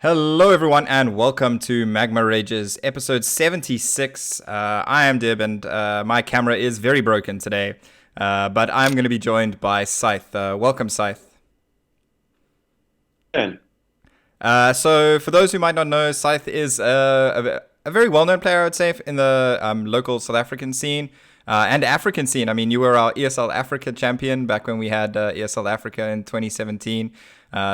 Hello, everyone, and welcome to Magma Rages, episode 76. I am Dib, and my camera is very broken today, but I'm going to be joined by Sythe. Welcome, Sythe. Good. So, for those who might not know, Sythe is a very well-known player, I would say, in the local South African scene and African scene. I mean, you were our ESL Africa champion back when we had ESL Africa in 2017.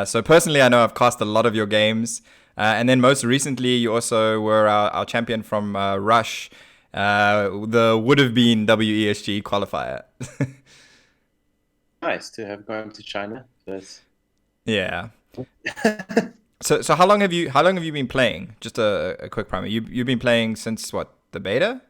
So, personally, I know I've cast a lot of your games. And then most recently, you also were our champion from Rush, the would-have-been WESG qualifier. Nice to have gone to China. That's Yeah. So how long have you been playing? Just a quick primer. You've been playing since what, the beta?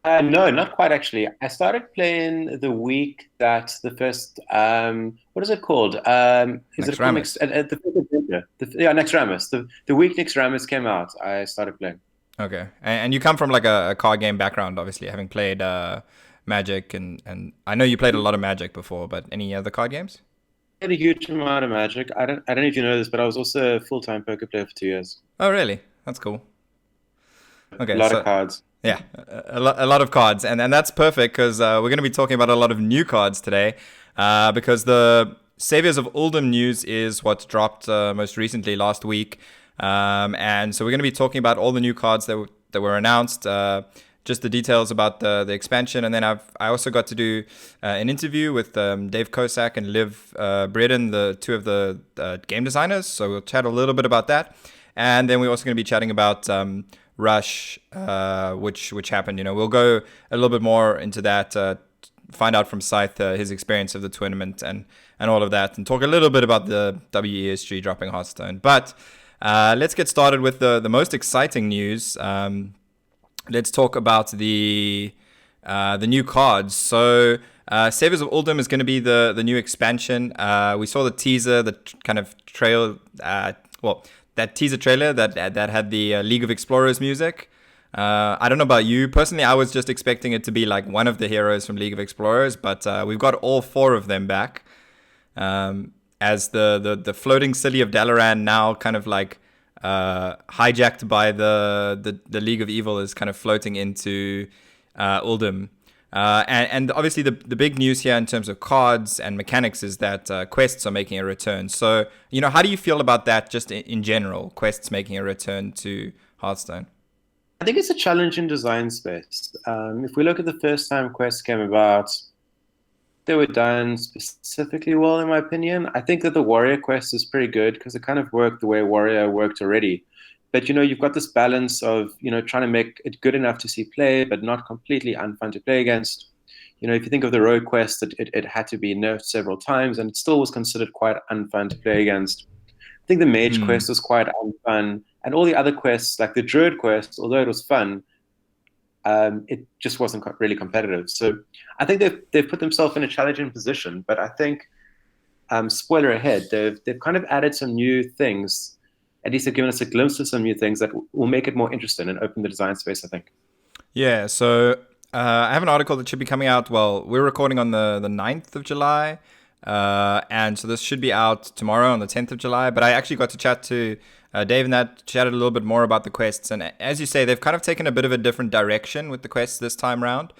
no, not quite actually. I started playing the week that the first what is it called? Is Next it called next Ramus. the first adventure? Yeah, next Ramus. The week next Ramus came out, I started playing. Okay. And you come from like a card game background, obviously, having played Magic and I know you played a lot of Magic before, but any other card games? I had a huge amount of Magic. I don't know if you know this, but I was also a full-time poker player for 2 years. Oh, really? That's cool. A Okay, lot of so cards. yeah, a lot of cards, and that's perfect because we're going to be talking about a lot of new cards today, because the Saviors of Uldum news is what dropped most recently last week, and so we're going to be talking about all the new cards that were announced, just the details about the expansion, and then I also got to do an interview with Dave Kosak and Liv Breeden, the two of the game designers. So we'll chat a little bit about that, and then we're also going to be chatting about Rush, which happened. We'll go a little bit more into that, find out from Sythe his experience of the tournament and all of that, and talk a little bit about the WESG dropping Hearthstone. But let's get started with the most exciting news. Let's talk about the new cards. So Saviors of Uldum is going to be the new expansion. We saw the teaser, the kind of trail. That teaser trailer that had the League of Explorers music. I don't know about you. Personally, I was just expecting it to be like one of the heroes from League of Explorers, but we've got all four of them back. As the floating city of Dalaran now kind of like hijacked by the League of Evil is kind of floating into Uldum. And obviously the big news here in terms of cards and mechanics is that quests are making a return. So, how do you feel about that just in general, quests making a return to Hearthstone? I think it's a challenge in design space. If we look at the first time quests came about, they were done specifically well, in my opinion. I think that the Warrior quest is pretty good because it kind of worked the way Warrior worked already. But you've got this balance of trying to make it good enough to see play, but not completely unfun to play against. If you think of the Rogue quest, it had to be nerfed several times, and it still was considered quite unfun to play against. I think the Mage Hmm. quest was quite unfun, and all the other quests, like the Druid quest, although it was fun, it just wasn't really competitive. So I think they've put themselves in a challenging position. But I think, spoiler ahead, they've kind of added some new things. At least they've given us a glimpse of some new things that will make it more interesting and open the design space, I think. Yeah, so I have an article that should be coming out. Well, we're recording on the 9th of July. And so this should be out tomorrow on the 10th of July. But I actually got to chat to Dave and that chatted a little bit more about the quests. And as you say, they've kind of taken a bit of a different direction with the quests this time round.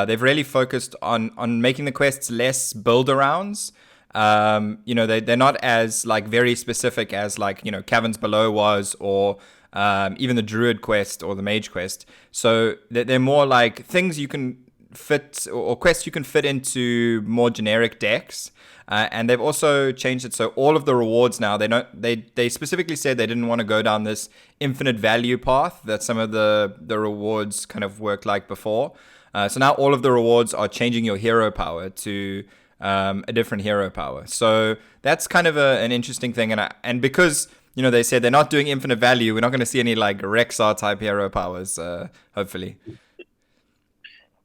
They've really focused on making the quests less build arounds. They're not as like very specific as like, Caverns Below was, or even the Druid quest or the Mage quest. So they're more like things you can fit, or quests you can fit into more generic decks. And they've also changed it so all of the rewards now, they specifically said they didn't want to go down this infinite value path that some of the rewards kind of worked like before. So now all of the rewards are changing your hero power to a different hero power. So that's kind of an interesting thing. And because they said they're not doing infinite value, we're not going to see any like Rexar type hero powers. Hopefully.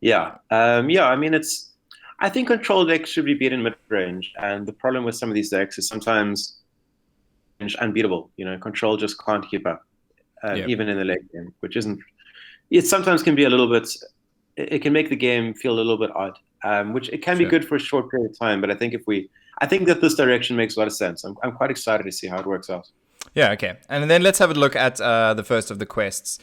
Yeah. I mean, I think control decks should be beaten mid range, and the problem with some of these decks is sometimes it's unbeatable. Control just can't keep up, Yeah. even in the late game, which isn't. It sometimes can be a little bit. It can make the game feel a little bit odd, which it can be Sure. good for a short period of time. But I think that this direction makes a lot of sense. I'm quite excited to see how it works out. Yeah, okay. And then let's have a look at the first of the quests.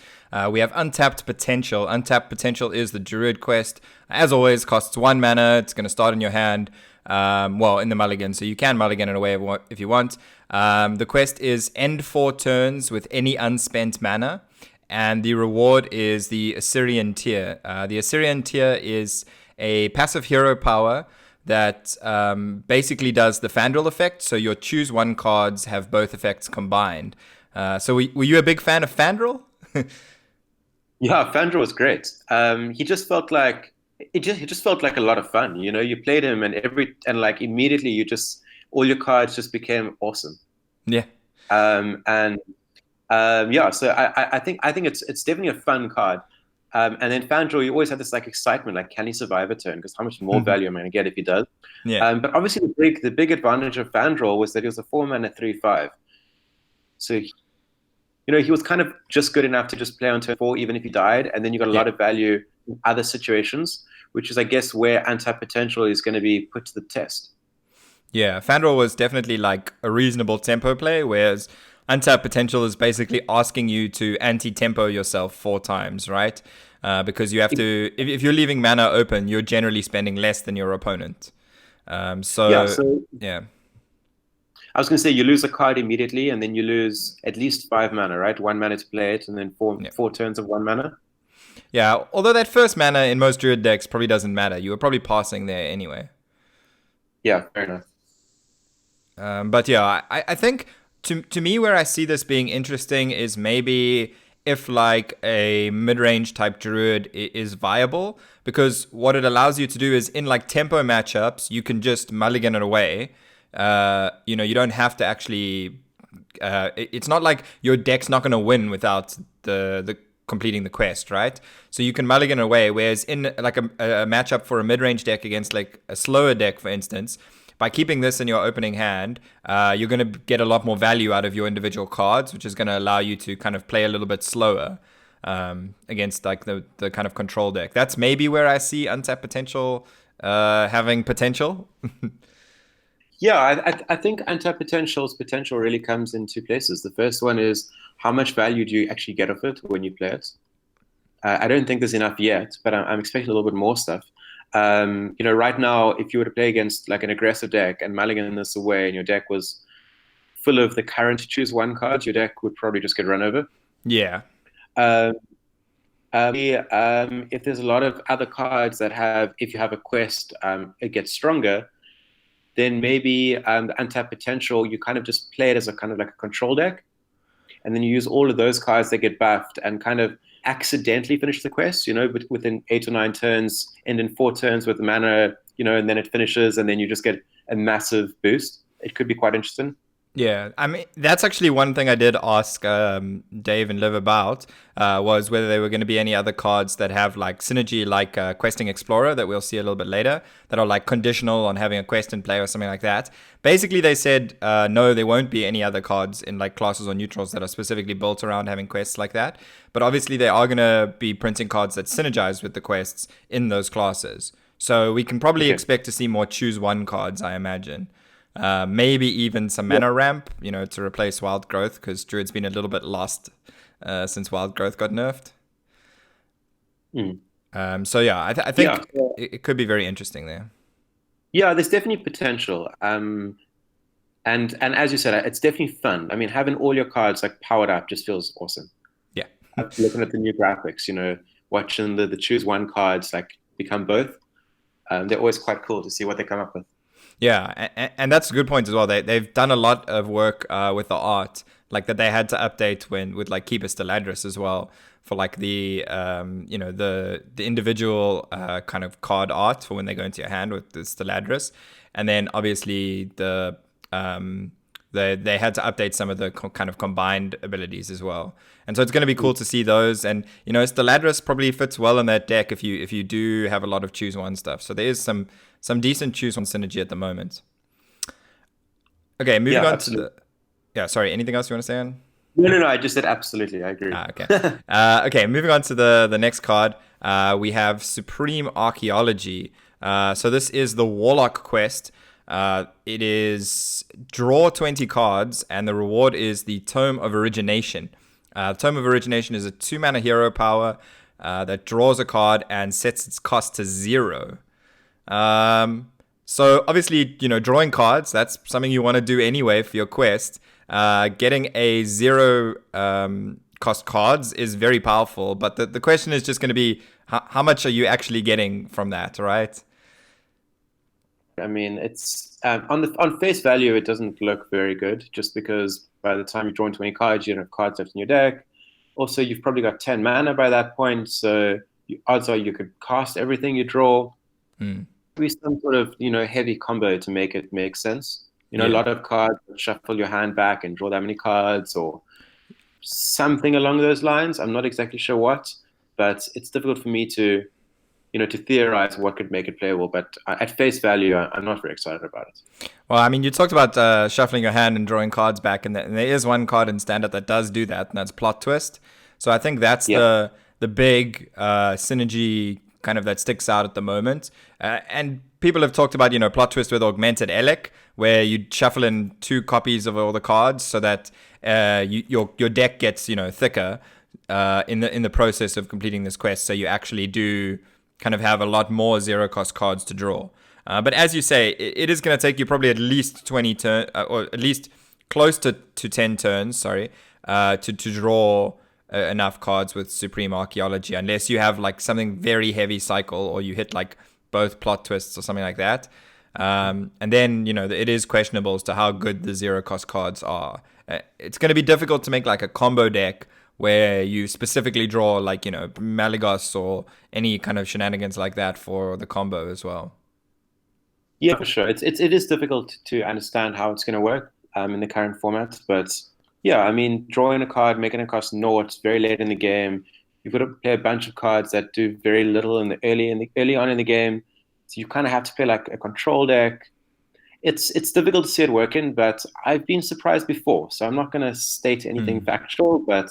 We have Untapped Potential. Untapped Potential is the Druid quest. As always, costs 1 mana. It's going to start in your hand, well, in the mulligan, so you can mulligan it away if you want. The quest is end 4 turns with any unspent mana, and the reward is the Assyrian Tear. The Assyrian Tear is a passive hero power that basically does the Fandral effect. So your choose one cards have both effects combined. So were you a big fan of Fandral? Yeah, Fandra was great. He just felt like it just felt like a lot of fun. You know, you played him and like immediately you just all your cards just became awesome. Yeah. And yeah, so I think it's definitely a fun card. And then Fandral, you always had this like excitement, like can he survive a turn? Because how much more value am I going to get if he does? Yeah. But obviously the big advantage of Fandral was that he was a 4 mana 3/5. So he was kind of just good enough to just play on turn 4, even if he died, and then you got a Yeah. lot of value in other situations, which is, I guess, where anti-potential is going to be put to the test. Yeah, Fandral was definitely like a reasonable tempo play, whereas Untapped Potential is basically asking you to anti-tempo yourself 4 times, right? Because you have to, if you're leaving mana open, you're generally spending less than your opponent. Yeah, So, so yeah. I was going to say you lose a card immediately, and then you lose at least 5 mana, right? 1 mana to play it, and then four Yeah. four turns of 1 mana. Yeah, although that first mana in most Druid decks probably doesn't matter. You were probably passing there anyway. Yeah, fair enough. But yeah, I think to me where I see this being interesting is maybe if like a mid-range type druid is viable, because what it allows you to do is in like tempo matchups you can just mulligan it away. You don't have to actually. It's not like your deck's not going to win without the completing the quest, right? So you can mulligan it away. Whereas in like a matchup for a mid-range deck against like a slower deck, for instance, by keeping this in your opening hand, you're going to get a lot more value out of your individual cards, which is going to allow you to kind of play a little bit slower against like the kind of control deck. That's maybe where I see Untapped Potential having potential. Yeah, I think anti-potential's potential really comes in two places. The first one is how much value do you actually get of it when you play it? I don't think there's enough yet, but I'm expecting a little bit more stuff. Right now, if you were to play against like an aggressive deck and mulligan this away, and your deck was full of the current choose one cards, your deck would probably just get run over. Yeah. Um, if there's a lot of other cards that have, if you have a quest, it gets stronger, then maybe the untapped potential, you kind of just play it as a kind of like a control deck. And then you use all of those cards that get buffed and kind of accidentally finish the quest, but within 8 or 9 turns, end in 4 turns with the mana, and then it finishes, and then you just get a massive boost. It could be quite interesting. Yeah, I mean, that's actually one thing I did ask Dave and Liv about, was whether there were going to be any other cards that have like synergy, like Questing Explorer, that we'll see a little bit later, that are like conditional on having a quest in play or something like that. Basically, they said, no, there won't be any other cards in like classes or neutrals that are specifically built around having quests like that. But obviously, they are going to be printing cards that synergize with the quests in those classes. So we can probably expect to see more choose one cards, I imagine. Maybe even some mana ramp, to replace Wild Growth, because Druid's been a little bit lost since Wild Growth got nerfed. So yeah, I think it could be very interesting there. Yeah, there's definitely potential. And as you said, it's definitely fun. I mean, having all your cards like powered up just feels awesome. Yeah. Looking at the new graphics, watching the choose one cards like become both. They're always quite cool to see what they come up with. Yeah, and that's a good point as well. They've done a lot of work with the art, like that they had to update with like Keeper Steladris as well, for like the the individual kind of card art for when they go into your hand with the Steladris, and then obviously they had to update some of the kind of combined abilities as well. And so it's going to be cool to see those. And Steladris probably fits well in that deck if you do have a lot of choose one stuff. So there is some decent choose one synergy at the moment. Okay, moving on absolutely. to the. Yeah, sorry. Anything else you want to say on? No. I just said absolutely. I agree. Okay. Okay, moving on to the next card. We have Supreme Archaeology. So this is the Warlock quest. It is draw 20 cards, and the reward is the Tome of Origination. Tome of Origination is a 2-mana hero power that draws a card and sets its cost to 0. So obviously, drawing cards, that's something you want to do anyway for your quest. Getting a 0 cost cards is very powerful, but the question is just going to be how much are you actually getting from that, right? I mean, it's on face value, it doesn't look very good, just because by the time you've drawn 20 cards, you don't have cards left in your deck. Also, you've probably got 10 mana by that point, so odds are you could cast everything you draw. Hmm. Be some sort of heavy combo to make it make sense. A Yeah. lot of cards, shuffle your hand back and draw that many cards, or something along those lines. I'm not exactly sure what, but it's difficult for me to to theorize what could make it playable. But at face value, I'm not very excited about it. Well, I mean, you talked about shuffling your hand and drawing cards back, and there is one card in Standard that does do that, and that's Plot Twist. So I think that's Yeah. the big synergy kind of that sticks out at the moment. And people have talked about, Plot Twist with Augmented Elec, where you shuffle in 2 copies of all the cards so that your deck gets, thicker in the process of completing this quest. So you actually do kind of have a lot more 0 cost cards to draw. But as you say, it is going to take you probably at least 20 turns, or at least close to 10 turns, sorry, to draw enough cards with Supreme Archaeology, unless you have like something very heavy cycle, or you hit like both Plot Twists or something like that. And then, it is questionable as to how good the 0 cost cards are. It's going to be difficult to make like a combo deck where you specifically draw like, Malygos or any kind of shenanigans like that for the combo as well. Yeah, for sure. It is difficult to understand how it's going to work in the current format, but yeah, I mean, drawing a card, making it cost naught very late in the game. You've got to play a bunch of cards that do very little early on in the game. So you kind of have to play like a control deck. It's difficult to see it working, but I've been surprised before, so I'm not going to state anything Hmm. factual, but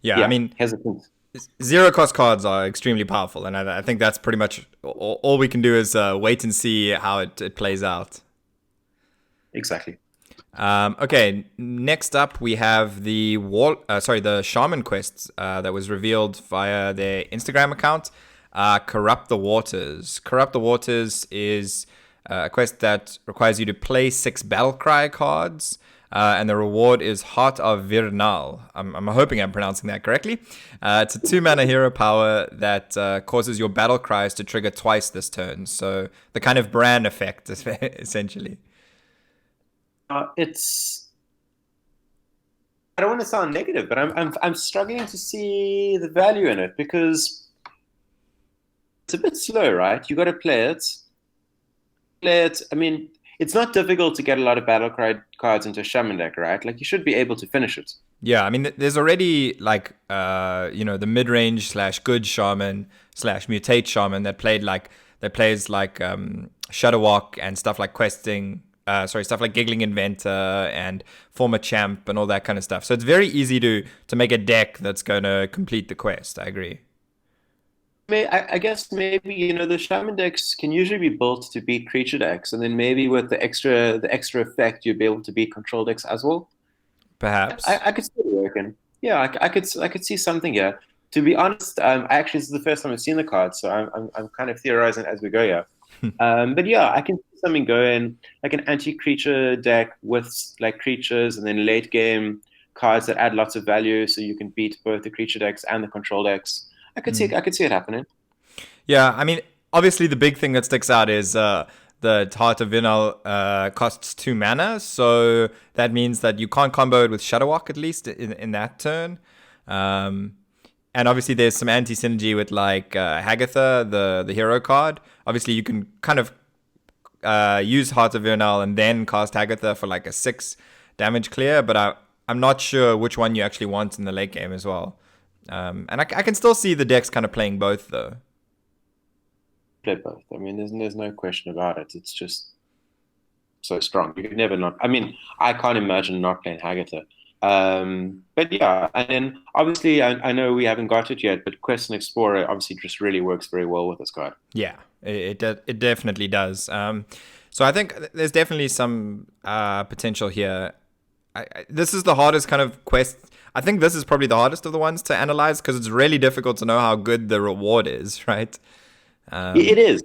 Yeah, I yeah, mean, hesitant. 0 cost cards are extremely powerful, and I think that's pretty much all we can do is wait and see how it plays out. Exactly. Okay, next up we have the Shaman quest that was revealed via their Instagram account. Corrupt the Waters. Corrupt the Waters is a quest that requires you to play 6 Battlecry cards. And the reward is Heart of Virnal. I'm hoping I'm pronouncing that correctly. It's a 2-mana hero power that causes your battle cries to trigger twice this turn. So the kind of Bran effect, essentially. It's I don't want to sound negative, but I'm struggling to see the value in it because it's a bit slow, right? You got to play it. Play it. I mean, it's not difficult to get a lot of battle cry cards into a shaman deck, right? Like you should be able to finish it. Yeah, I mean, there's already like, the mid-range slash good shaman slash mutate shaman that plays like Shadowwalk and stuff like questing. Stuff like Giggling Inventor and Former Champ and all that kind of stuff. So it's very easy to make a deck that's going to complete the quest. I agree. I guess maybe the shaman decks can usually be built to beat creature decks, and then maybe with the extra effect, you'd be able to beat control decks as well. Perhaps. I could see it working. Yeah, I could see something here. To be honest, actually this is the first time I've seen the card, so I'm kind of theorizing as we go here. But yeah, I can see something going like an anti-creature deck with like creatures, and then late game cards that add lots of value, so you can beat both the creature decks and the control decks. Mm. I could see it happening. Yeah, I mean, obviously the big thing that sticks out is the Heart of Vinal costs 2 mana, so that means that you can't combo it with Shadowwalk at least in that turn. Um, and obviously there's some anti-synergy with like Hagatha, the hero card. Obviously you can kind of use Heart of Vernal and then cast Hagatha for like a 6 damage clear, but I'm not sure which one you actually want in the late game as well. And I can still see the decks kind of playing both though. Play both. I mean, there's no question about it. It's just so strong. You could never not. I mean, I can't imagine not playing Hagatha. But yeah, and then obviously I know we haven't got it yet, but Quest and Explorer obviously just really works very well with this card. Yeah, it definitely does. So I think there's definitely some potential here. This is the hardest kind of quest. I think this is probably the hardest of the ones to analyze because it's really difficult to know how good the reward is, right? It is.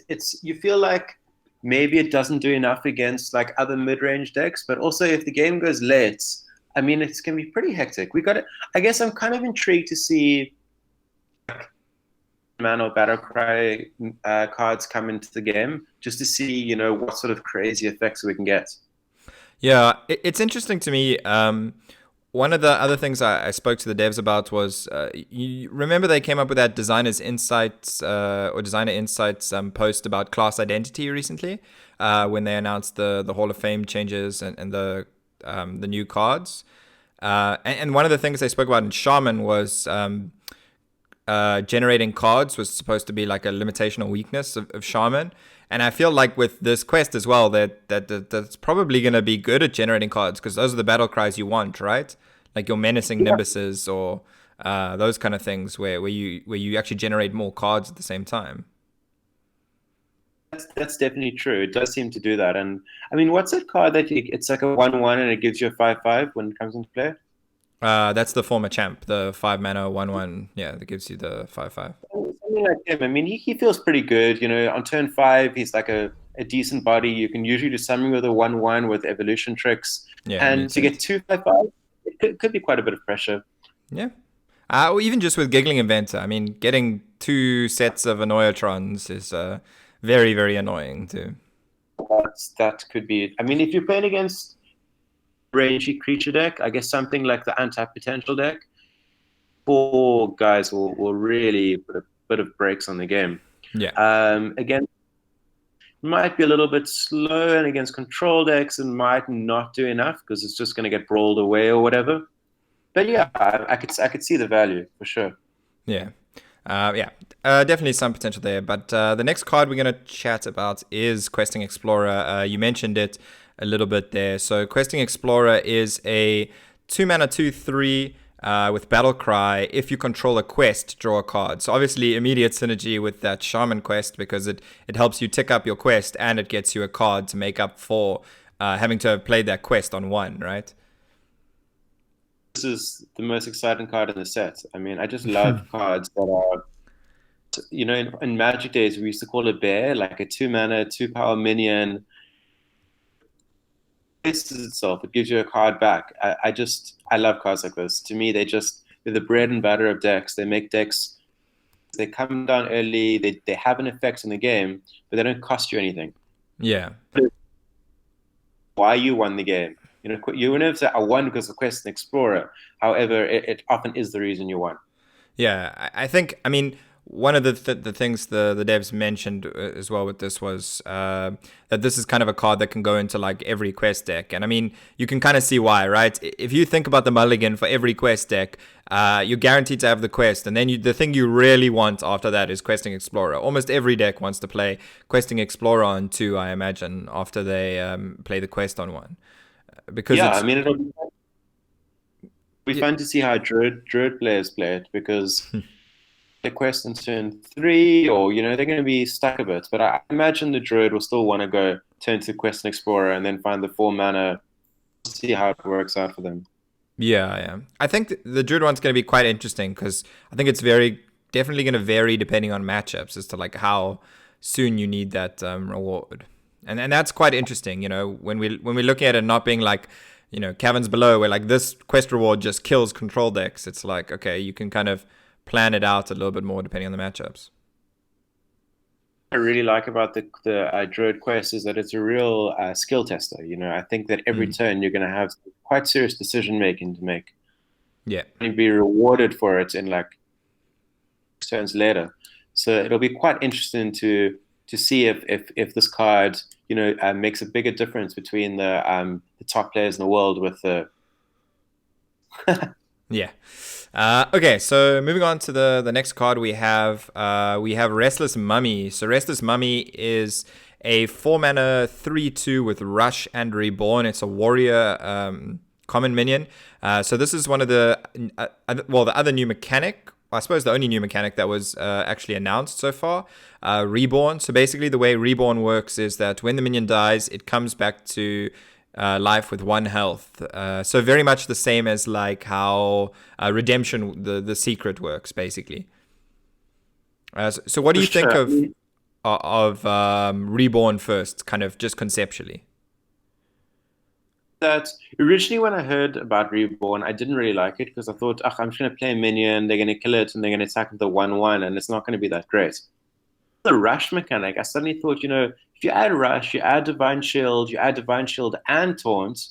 It's you feel like maybe it doesn't do enough against like other mid-range decks, but also if the game goes late, I mean, it's gonna be pretty hectic. We got it. I guess I'm kind of intrigued to see Man or Battlecry cards come into the game, just to see, what sort of crazy effects we can get. Yeah, it's interesting to me. One of the other things I spoke to the devs about was, you remember they came up with that Designers Insights or Designer Insights post about class identity recently, when they announced the Hall of Fame changes and the new cards. And one of the things they spoke about in Shaman was generating cards was supposed to be like a limitation or weakness of Shaman. And I feel like with this quest as well, that's probably going to be good at generating cards because those are the battle cries you want, right? Like your menacing nimbuses or those kind of things where you actually generate more cards at the same time. That's definitely true. It does seem to do that. And I mean, what's that card it's like a 1/1 and it gives you a 5/5 when it comes into play? That's the former champ, the 5 mana 1/1. Yeah, that gives you the 5/5. Something like him. I mean, he feels pretty good. On turn 5, he's like a decent body. You can usually do something with a 1/1 with evolution tricks. Yeah, And to get 2/5/5, it could be quite a bit of pressure. yeah. Or even just with Giggling Inventor. I mean, getting 2 sets of Annoyatrons is very, very annoying too. That could be. I mean, if you're playing against rangy creature deck, I guess something like the anti potential deck, 4 guys will really put a bit of brakes on the game. Yeah. Again, might be a little bit slow, and against control decks, and might not do enough because it's just going to get brawled away or whatever. But yeah, I could see the value for sure. Yeah. Definitely some potential there. But the next card we're going to chat about is Questing Explorer. You mentioned it a little bit there. So Questing Explorer is a 2 mana 2/3 with Battle Cry. If you control a quest, draw a card. So obviously immediate synergy with that Shaman quest because it helps you tick up your quest and it gets you a card to make up for having to have played that quest on one, right? This is the most exciting card in the set. I mean, I just love cards that are, in Magic days, we used to call it bear, like a 2 mana, 2 power minion. It itself, it gives you a card back. I love cards like this. To me, they're the bread and butter of decks. They make decks, they come down early, they have an effect in the game, but they don't cost you anything. Yeah. Why you won the game. You will never say, I won because of Quest and Explorer. However, it often is the reason you won. Yeah, I think, I mean, one of the things the devs mentioned as well with this was that this is kind of a card that can go into like every quest deck. And I mean, you can kind of see why, right? If you think about the mulligan for every quest deck, you're guaranteed to have the quest. And then the thing you really want after that is Questing Explorer. Almost every deck wants to play Questing Explorer on 2, I imagine, after they play the quest on 1. Because I mean, it'll be fun to see how Druid players play it because the quest in turn 3, or they're going to be stuck a bit. But I imagine the Druid will still want to go turn to Quest and Explorer and then find the 4 mana, see how it works out for them. Yeah. I think the Druid one's going to be quite interesting because I think it's definitely going to vary depending on matchups as to like how soon you need that reward. And that's quite interesting, when we're looking at it not being like, Caverns Below, where like this quest reward just kills control decks. It's like, okay, you can kind of plan it out a little bit more depending on the matchups. I really like about the Druid quest is that it's a real skill tester. I think that every turn you're going to have quite serious decision making to make. Yeah. And be rewarded for it in like turns later. So it'll be quite interesting to see if this card makes a bigger difference between the top players in the world with the yeah. Okay, so moving on to the next card we have Restless Mummy. So Restless Mummy is a 4 mana 3/2 with Rush and Reborn. It's a warrior common minion. So this is one of the other new mechanic I suppose the only new mechanic that was actually announced so far, Reborn. So basically, the way Reborn works is that when the minion dies, it comes back to life with 1 health. So very much the same as like how Redemption, the secret works, basically. So what do For you think sure. of Reborn first, kind of just conceptually? That originally when I heard about Reborn, I didn't really like it because I thought, oh, I'm just going to play a minion, they're going to kill it, and they're going to attack with the 1/1, and it's not going to be that great. The rush mechanic, I suddenly thought, if you add rush, you add divine shield and taunt,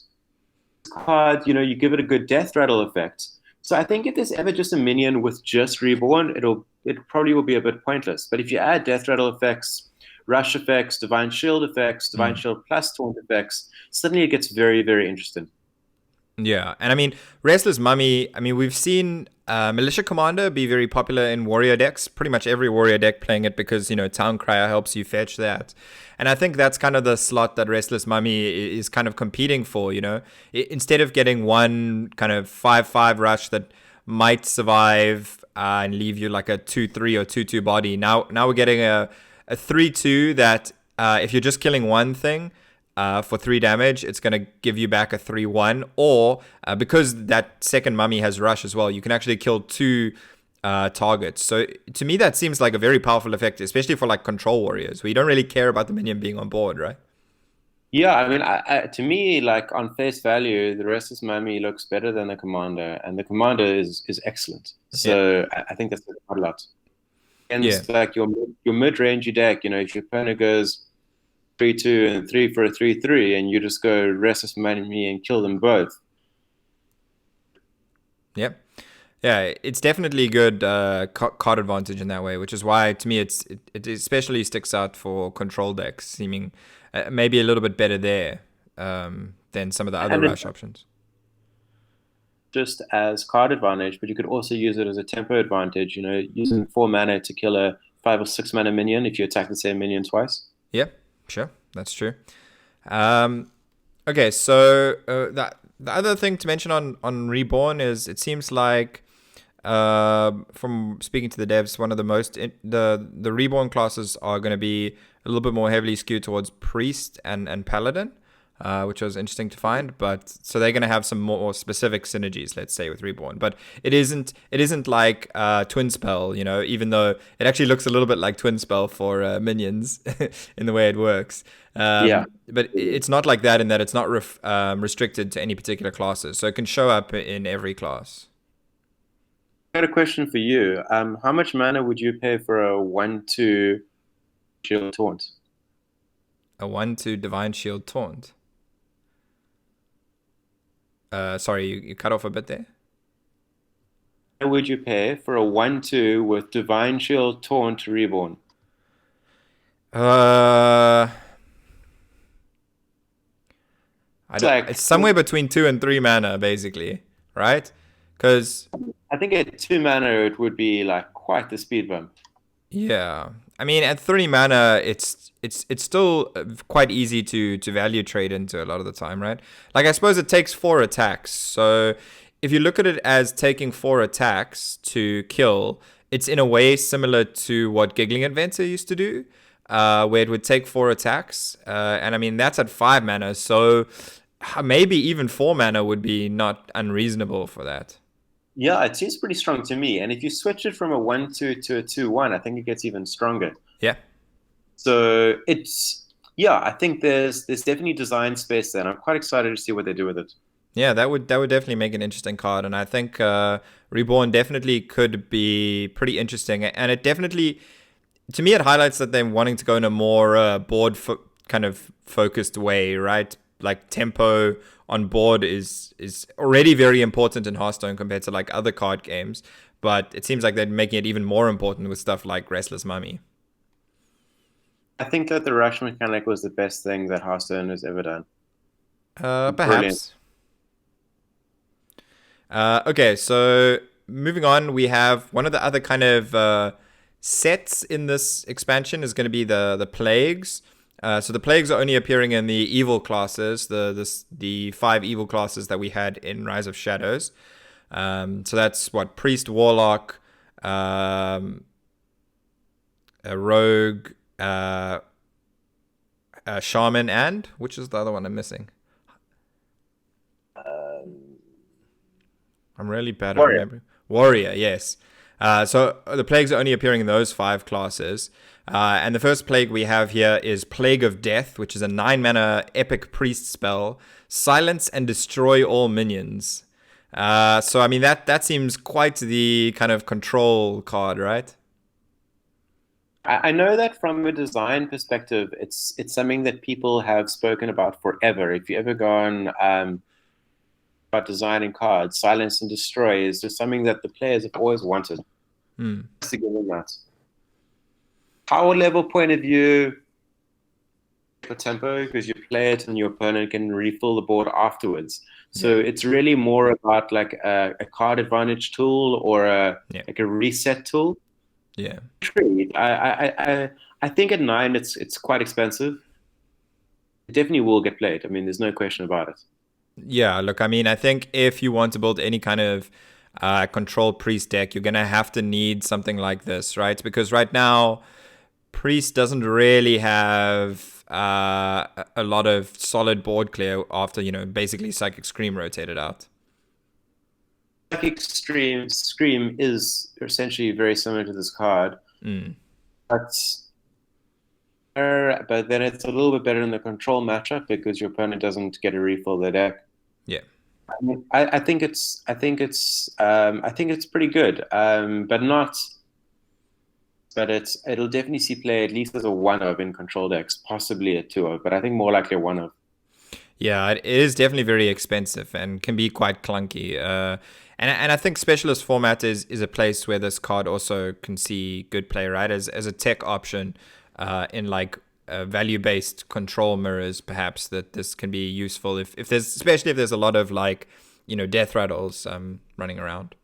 card, you give it a good death rattle effect. So I think if there's ever just a minion with just Reborn, it probably will be a bit pointless. But if you add death rattle effects, rush effects, divine Mm. shield plus taunt effects, suddenly it gets very, very interesting. Yeah, and I mean, Restless Mummy, I mean, we've seen Militia Commander be very popular in warrior decks. Pretty much every warrior deck playing it because, Town Crier helps you fetch that. And I think that's kind of the slot that Restless Mummy is kind of competing for. Instead of getting one kind of 5/5 rush that might survive and leave you like a 2/3 or 2/2 body, now we're getting a 3/2 that if you're just killing one thing, for 3 damage, it's going to give you back a 3/1. Or because that second mummy has rush as well, you can actually kill two targets. So to me, that seems like a very powerful effect, especially for like control warriors, where you don't really care about the minion being on board, right? Yeah, I mean, to me, like on face value, the Restless Mummy looks better than the Commander, and the Commander is excellent. Yeah. So I think that's quite a lot. And Yeah. it's like your mid-rangey deck, if your opponent goes 3/2 and 3 for a 3/3, and you just go Restless Mummy and kill them both. Yep. Yeah, it's definitely good card advantage in that way, which is why to me it especially sticks out for control decks, seeming maybe a little bit better there than some of the other And it's rush options. just as card advantage, but you could also use it as a tempo advantage, using 4 mana to kill a 5 or 6 mana minion if you attack the same minion twice. Yep, sure, that's true. Um, okay, so the other thing to mention on Reborn is it seems like from speaking to the devs, one of the the Reborn classes are going to be a little bit more heavily skewed towards Priest and Paladin, which was interesting to find. But so they're going to have some more specific synergies, let's say, with Reborn. But it isn't like Twin Spell, even though it actually looks a little bit like Twin Spell for minions in the way it works. Yeah. But it's not like that in that it's not restricted to any particular classes, so it can show up in every class. I got a question for you. How much mana would you pay for a 1/2 shield taunt? A 1/2 Divine Shield Taunt. Sorry, you cut off a bit there. How would you pay for a 1/2 with Divine Shield Taunt Reborn? Uh, I It's don't. like It's somewhere between 2 and 3 mana, basically, right? Because I think at 2 mana it would be like quite the speed bump. yeah, I mean at 3 mana, it's still quite easy to value trade into a lot of the time, right? Like I suppose it takes 4 attacks, so if you look at it as taking 4 attacks to kill, it's in a way similar to what Giggling Inventor used to do, where it would take 4 attacks, and I mean that's at 5 mana, so maybe even 4 mana would be not unreasonable for that. Yeah, it seems pretty strong to me. And if you switch it from a 1/2 to a 2/1, I think it gets even stronger. Yeah. So yeah, I think there's definitely design space there, and I'm quite excited to see what they do with it. Yeah, that would definitely make an interesting card, and I think Reborn definitely could be pretty interesting, and it definitely, to me, it highlights that they're wanting to go in a more kind of focused way, right? Like tempo on board is already very important in Hearthstone compared to like other card games, but it seems like they're making it even more important with stuff like Restless Mummy. I think that the rush mechanic was the best thing that Hearthstone has ever done. Brilliant. Perhaps. Okay, so moving on, we have one of the other kind of sets in this expansion is going to be the plagues. So the plagues are only appearing in the evil classes, the 5 evil classes that we had in Rise of Shadows. So that's what Priest, Warlock, a rogue, a shaman, and which is the other one I'm missing? I'm really bad at Warrior. remembering. Warrior, yes. So the plagues are only appearing in those 5 classes. And the first plague we have here is Plague of Death, which is a 9-mana epic priest spell. Silence and destroy all minions. So, I mean, that seems quite the kind of control card, right? I know that from a design perspective, it's something that people have spoken about forever. If you ever go on about designing cards, Silence and Destroy is just something that the players have always wanted. Just to give them that. Power level point of view, for tempo, because you play it and your opponent can refill the board afterwards. So it's really more about like a card advantage tool or like a reset tool. Yeah. I think at 9 it's quite expensive. It definitely will get played. I mean, there's no question about it. Yeah, look, I mean, I think if you want to build any kind of control priest deck, you're going to have to need something like this, right? Because right now, priest doesn't really have a lot of solid board clear after, basically Psychic Scream rotated out. Psychic Scream is essentially very similar to this card, but then it's a little bit better in the control matchup because your opponent doesn't get to refill their deck. Yeah. I think it's pretty good, but not. But it'll definitely see play at least as a 1-of in control decks, possibly a 2-of, but I think more likely a 1-of. Yeah, it is definitely very expensive and can be quite clunky. And I think specialist format is a place where this card also can see good play, right? As a tech option in like value-based control mirrors, perhaps that this can be useful if there's, especially if there's a lot of like, death rattles running around.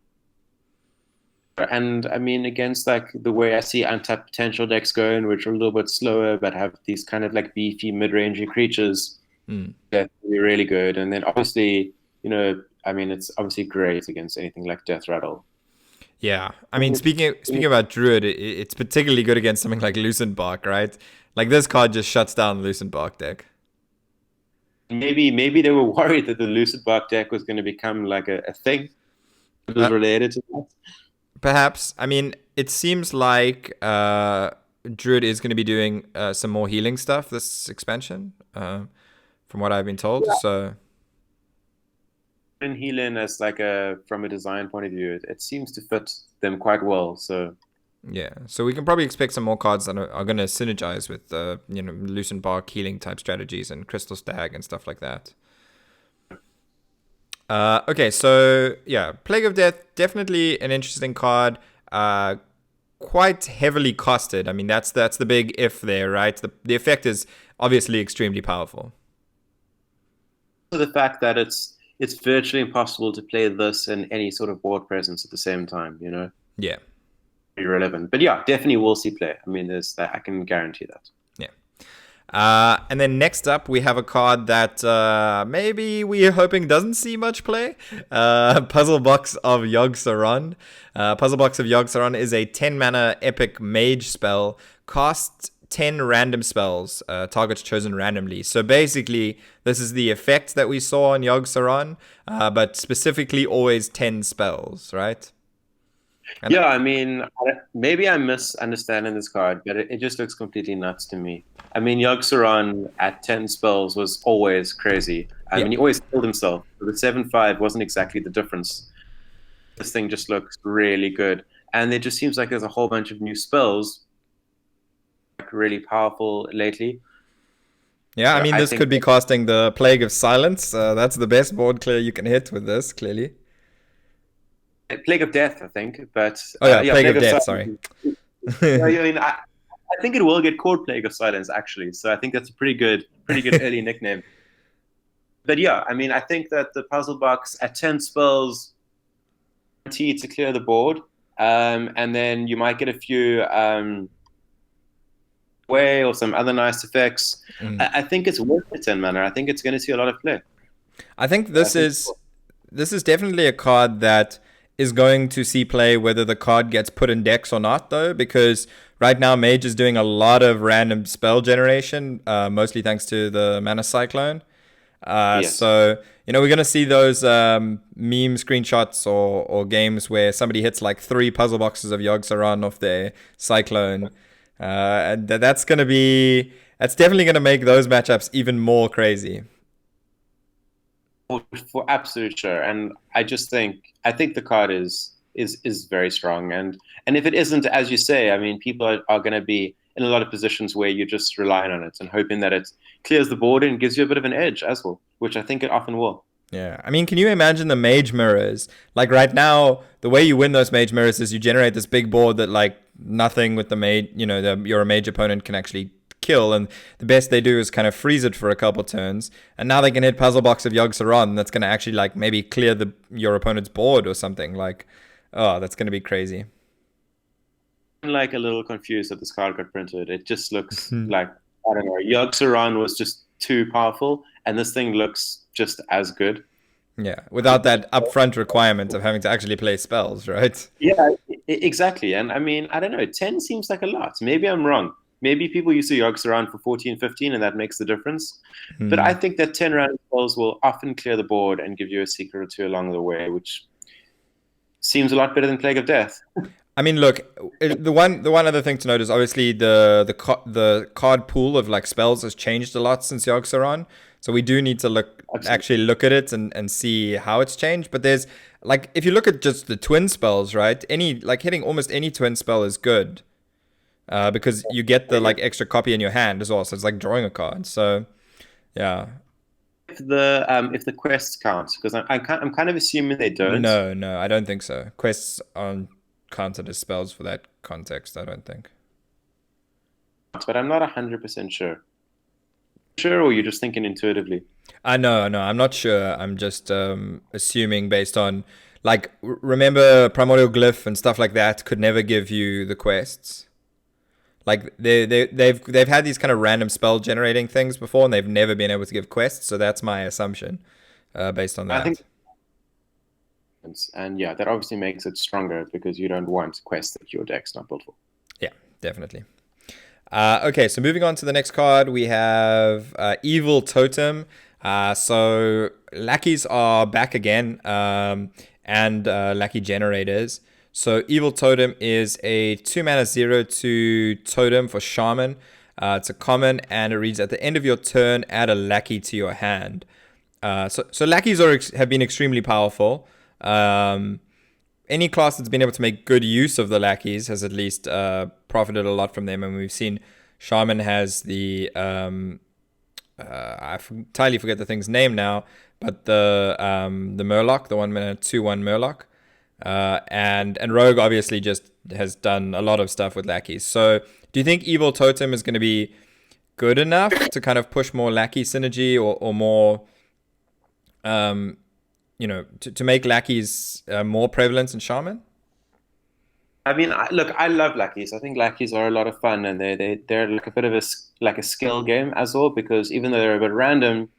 And I mean, against like the way I see untapped potential decks going, which are a little bit slower but have these kind of like beefy mid-rangey creatures, that can be really good. And then obviously, I mean, it's obviously great against anything like Death Rattle. Yeah, I mean, speaking about Druid, it's particularly good against something like Lucent Bark, right? Like this card just shuts down the Lucent Bark deck. Maybe they were worried that the Lucid Bark deck was going to become like a thing that was related to that. Perhaps. I mean, it seems like Druid is going to be doing some more healing stuff this expansion, from what I've been told. Yeah. So, and healing as like from a design point of view, it seems to fit them quite well. So yeah, so we can probably expect some more cards that are going to synergize with Lucent Bark healing type strategies and Crystal Stag and stuff like that. Okay, so yeah, Plague of Death, definitely an interesting card. Quite heavily costed. I mean, that's the big if there, right? The effect is obviously extremely powerful. The fact that it's virtually impossible to play this and any sort of board presence at the same time, Yeah. Irrelevant. But yeah, definitely will see play. I mean, there's that. I can guarantee that. And then next up, we have a card that maybe we're hoping doesn't see much play. Puzzle Box of Yogg-Saron. Puzzle Box of Yogg-Saron is a 10-mana epic mage spell. Costs 10 random spells, targets chosen randomly. So basically, this is the effect that we saw on Yogg-Saron, but specifically always 10 spells, right? Yeah, I mean, maybe I'm misunderstanding this card, but it just looks completely nuts to me. I mean, Yogg-Saron at 10 spells was always crazy. I mean, he always killed himself. The 7/5 wasn't exactly the difference. This thing just looks really good. And it just seems like there's a whole bunch of new spells, like really powerful lately. Yeah, I mean, this could be casting the Plague of Silence. That's the best board clear you can hit with this, clearly. Plague of Death, I think, but Plague of Death. Sorry. I mean, I think it will get called Plague of Silence actually. So I think that's a pretty good early nickname. But yeah, I mean, I think that the puzzle box at 10 spells guaranteed to clear the board, and then you might get a few way or some other nice effects. I think it's worth the 10 mana. I think it's going to see a lot of play. I think this is definitely a card that is going to see play whether the card gets put in decks or not, though, because right now Mage is doing a lot of random spell generation, mostly thanks to the Mana Cyclone. Yes. So, we're going to see those meme screenshots or games where somebody hits like 3 puzzle boxes of Yogg-Saron off their Cyclone. And that's definitely going to make those matchups even more crazy. For absolute sure. And I think the card is very strong. And if it isn't, as you say, I mean, people are going to be in a lot of positions where you're just relying on it and hoping that it clears the board and gives you a bit of an edge as well, which I think it often will. Yeah, I mean, can you imagine the mage mirrors? Like right now, the way you win those mage mirrors is you generate this big board that like nothing with the mage, your mage opponent can actually kill, and the best they do is kind of freeze it for a couple turns, and now they can hit puzzle box of Yogg-Saron that's going to actually like maybe clear your opponent's board or something. Like, oh, that's going to be crazy. I'm like a little confused that this card got printed. It just looks like, I don't know, Yogg-Saron was just too powerful, and this thing looks just as good. Yeah, without that upfront requirement of having to actually play spells, right? Yeah, exactly. And I mean, I don't know, 10 seems like a lot. Maybe I'm wrong. Maybe people used to Yogs around for 14, 15, and that makes the difference. But I think that 10 random spells will often clear the board and give you a secret or two along the way, which seems a lot better than Plague of Death. I mean, look, the one other thing to note is obviously the card pool of like spells has changed a lot since Yogg-Saron. So we do need to actually look at it and see how it's changed. But there's like, if you look at just the twin spells, right? Hitting almost any twin spell is good, because you get the like extra copy in your hand as well. So it's like drawing a card. So yeah. If the quests count, because I'm kind of assuming they don't. No, I don't think so. Quests aren't counted as spells for that context, I don't think. But I'm not 100% sure. Sure, or you're just thinking intuitively? No, I'm not sure. I'm just assuming based on like remember Primordial Glyph and stuff like that could never give you the quests. Like they've had these kind of random spell generating things before, and they've never been able to give quests. So that's my assumption, based on that. I think, and yeah, that obviously makes it stronger because you don't want quests that your deck's not built for. Yeah, definitely. Okay, so moving on to the next card, we have Evil Totem. So lackeys are back again, and lackey generators. So Evil Totem is a 2-mana 0/2 totem for Shaman. It's a common, and it reads, at the end of your turn, add a lackey to your hand. So lackeys have been extremely powerful. Any class that's been able to make good use of the lackeys has at least profited a lot from them. And we've seen Shaman has the I entirely forget the thing's name now, but the Murloc, the 1-mana 2/1 Murloc, and Rogue obviously just has done a lot of stuff with lackeys. So do you think Evil Totem is going to be good enough to kind of push more lackey synergy or more, to make lackeys more prevalent in Shaman? I mean, look, I love lackeys. I think lackeys are a lot of fun, and they're like a bit of a skill game as well, because even though they're a bit random,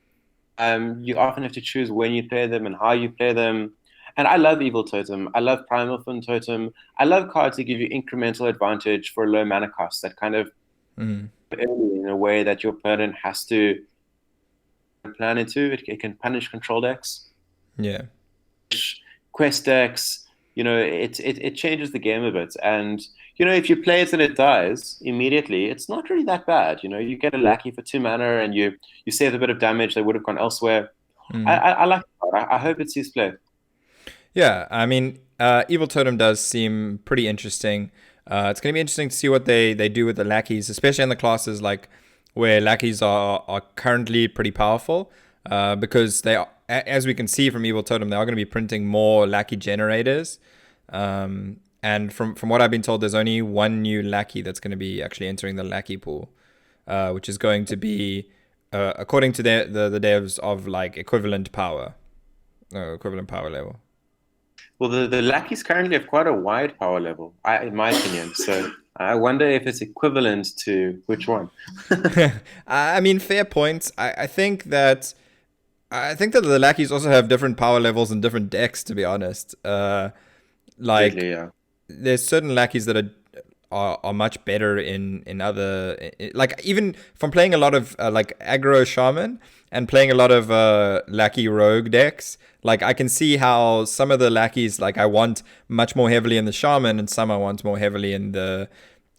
you often have to choose when you play them and how you play them. And I love Evil Totem. I love Primal Fin Totem. I love cards that give you incremental advantage for low mana cost that kind of early in a way that your opponent has to plan into. It can punish control decks. Yeah. Quest decks, it changes the game a bit. And, if you play it and it dies immediately, it's not really that bad. You get a lackey for 2 mana and you save a bit of damage that would have gone elsewhere. I like it. I hope it sees play. Yeah, I mean, Evil Totem does seem pretty interesting. It's going to be interesting to see what they do with the lackeys, especially in the classes like where lackeys are currently pretty powerful, because they are, as we can see from Evil Totem, they are going to be printing more lackey generators. And from what I've been told, there's only one new lackey that's going to be actually entering the lackey pool, which is going to be, according to the devs, of like equivalent power level. Well, the lackeys currently have quite a wide power level, in my opinion. So I wonder if it's equivalent to which one. I mean, fair point. I think that the lackeys also have different power levels in different decks, to be honest. Like Absolutely, yeah. there's certain lackeys that are much better in other like even from playing a lot of like aggro shaman and playing a lot of lackey rogue decks. Like I can see how some of the lackeys like I want much more heavily in the shaman and some I want more heavily in the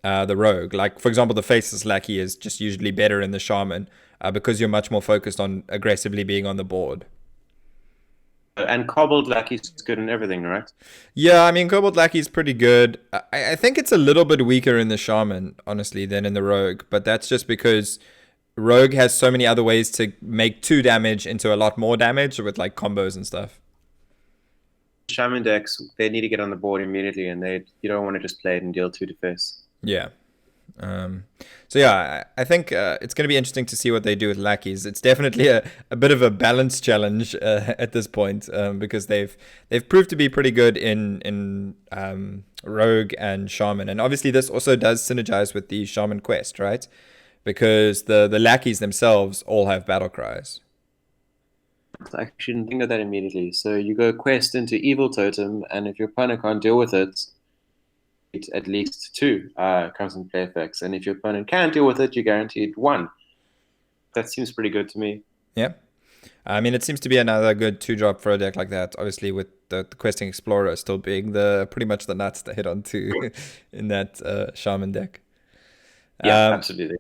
rogue. Like for example, the faceless lackey is just usually better in the shaman because you're much more focused on aggressively being on the board. And cobbled lackey's good in everything, right? Yeah, I mean, Cobalt Lackey is pretty good. I think it's a little bit weaker in the Shaman, honestly, than in the Rogue. But that's just because Rogue has so many other ways to make 2 damage into a lot more damage with like combos and stuff. Shaman decks, they need to get on the board immediately, and they you don't want to just play it and deal two to face. Yeah. Um, so yeah, I think it's going to be interesting to see what they do with lackeys. It's definitely a bit of a balance challenge at this point because they've proved to be pretty good in rogue and shaman, and obviously this also does synergize with the shaman quest, right? Because the lackeys themselves all have battle cries. I actually didn't think of that immediately. So you go quest into Evil Totem, and if your opponent can't deal with it, it's at least two custom play effects. And if your opponent can't deal with it, you're guaranteed one. That seems pretty good to me. Yeah. I mean, it seems to be another good 2-drop for a deck like that. Obviously, with the Questing Explorer still being the pretty much the nuts to hit on to in that Shaman deck. Yeah, Um, absolutely.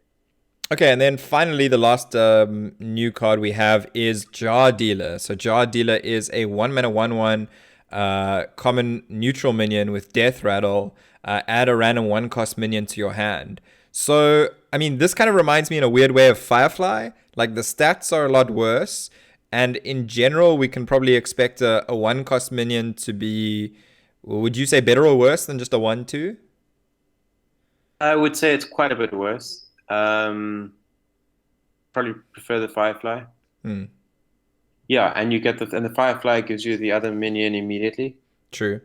okay, and then finally, the last new card we have is Jar Dealer. So Jar Dealer is a 1 mana 1/1 common neutral minion with Death Rattle. Add a random 1 cost minion to your hand. So, I mean, this kind of reminds me in a weird way of Firefly. Like the stats are a lot worse, and in general, we can probably expect a 1 cost minion to be. Would you say better or worse than just a 1/2? I would say it's quite a bit worse. Probably prefer the Firefly. Hmm, Yeah, and you get the Firefly gives you the other minion immediately. true.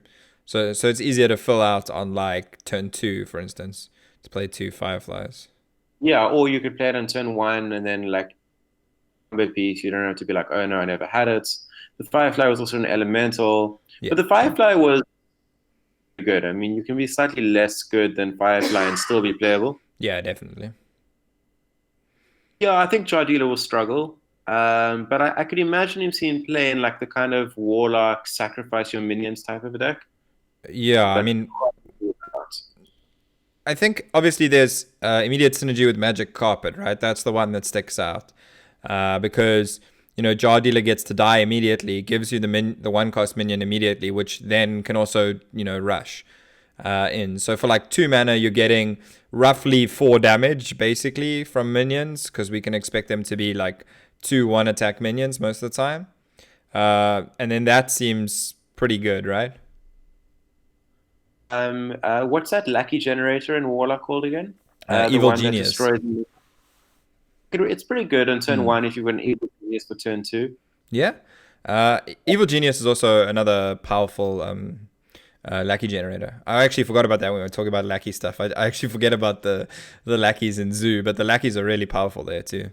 So it's easier to fill out on like turn 2, for instance, to play 2 Fireflies. Yeah, or you could play it on turn one and then like combat piece. You don't have to be like, oh no, I never had it. The Firefly was also an elemental, Yeah, but the Firefly was good. I mean, you can be slightly less good than Firefly and still be playable. yeah, definitely. Yeah, I think Jardila will struggle. But I could imagine him seeing play in like the kind of warlock sacrifice your minions type of a deck. Yeah, I But mean, I think obviously there's immediate synergy with Magic Carpet, right? That's the one that sticks out because Jar Dealer gets to die immediately, gives you the 1 cost minion immediately, which then can also rush in. So for like 2 mana, you're getting roughly 4 damage basically from minions because we can expect them to be like 2 1 attack minions most of the time, and then that seems pretty good, right? what's that Lucky Generator in Warlock called again? The Evil one that Genius. destroys. It's pretty good on turn Hmm. one if you've got an Evil Genius for turn two. Yeah. Evil Genius is also another powerful lackey generator. I actually forgot about that when we were talking about lackey stuff. I actually forget about the lackeys in Zoo, but the lackeys are really powerful there too.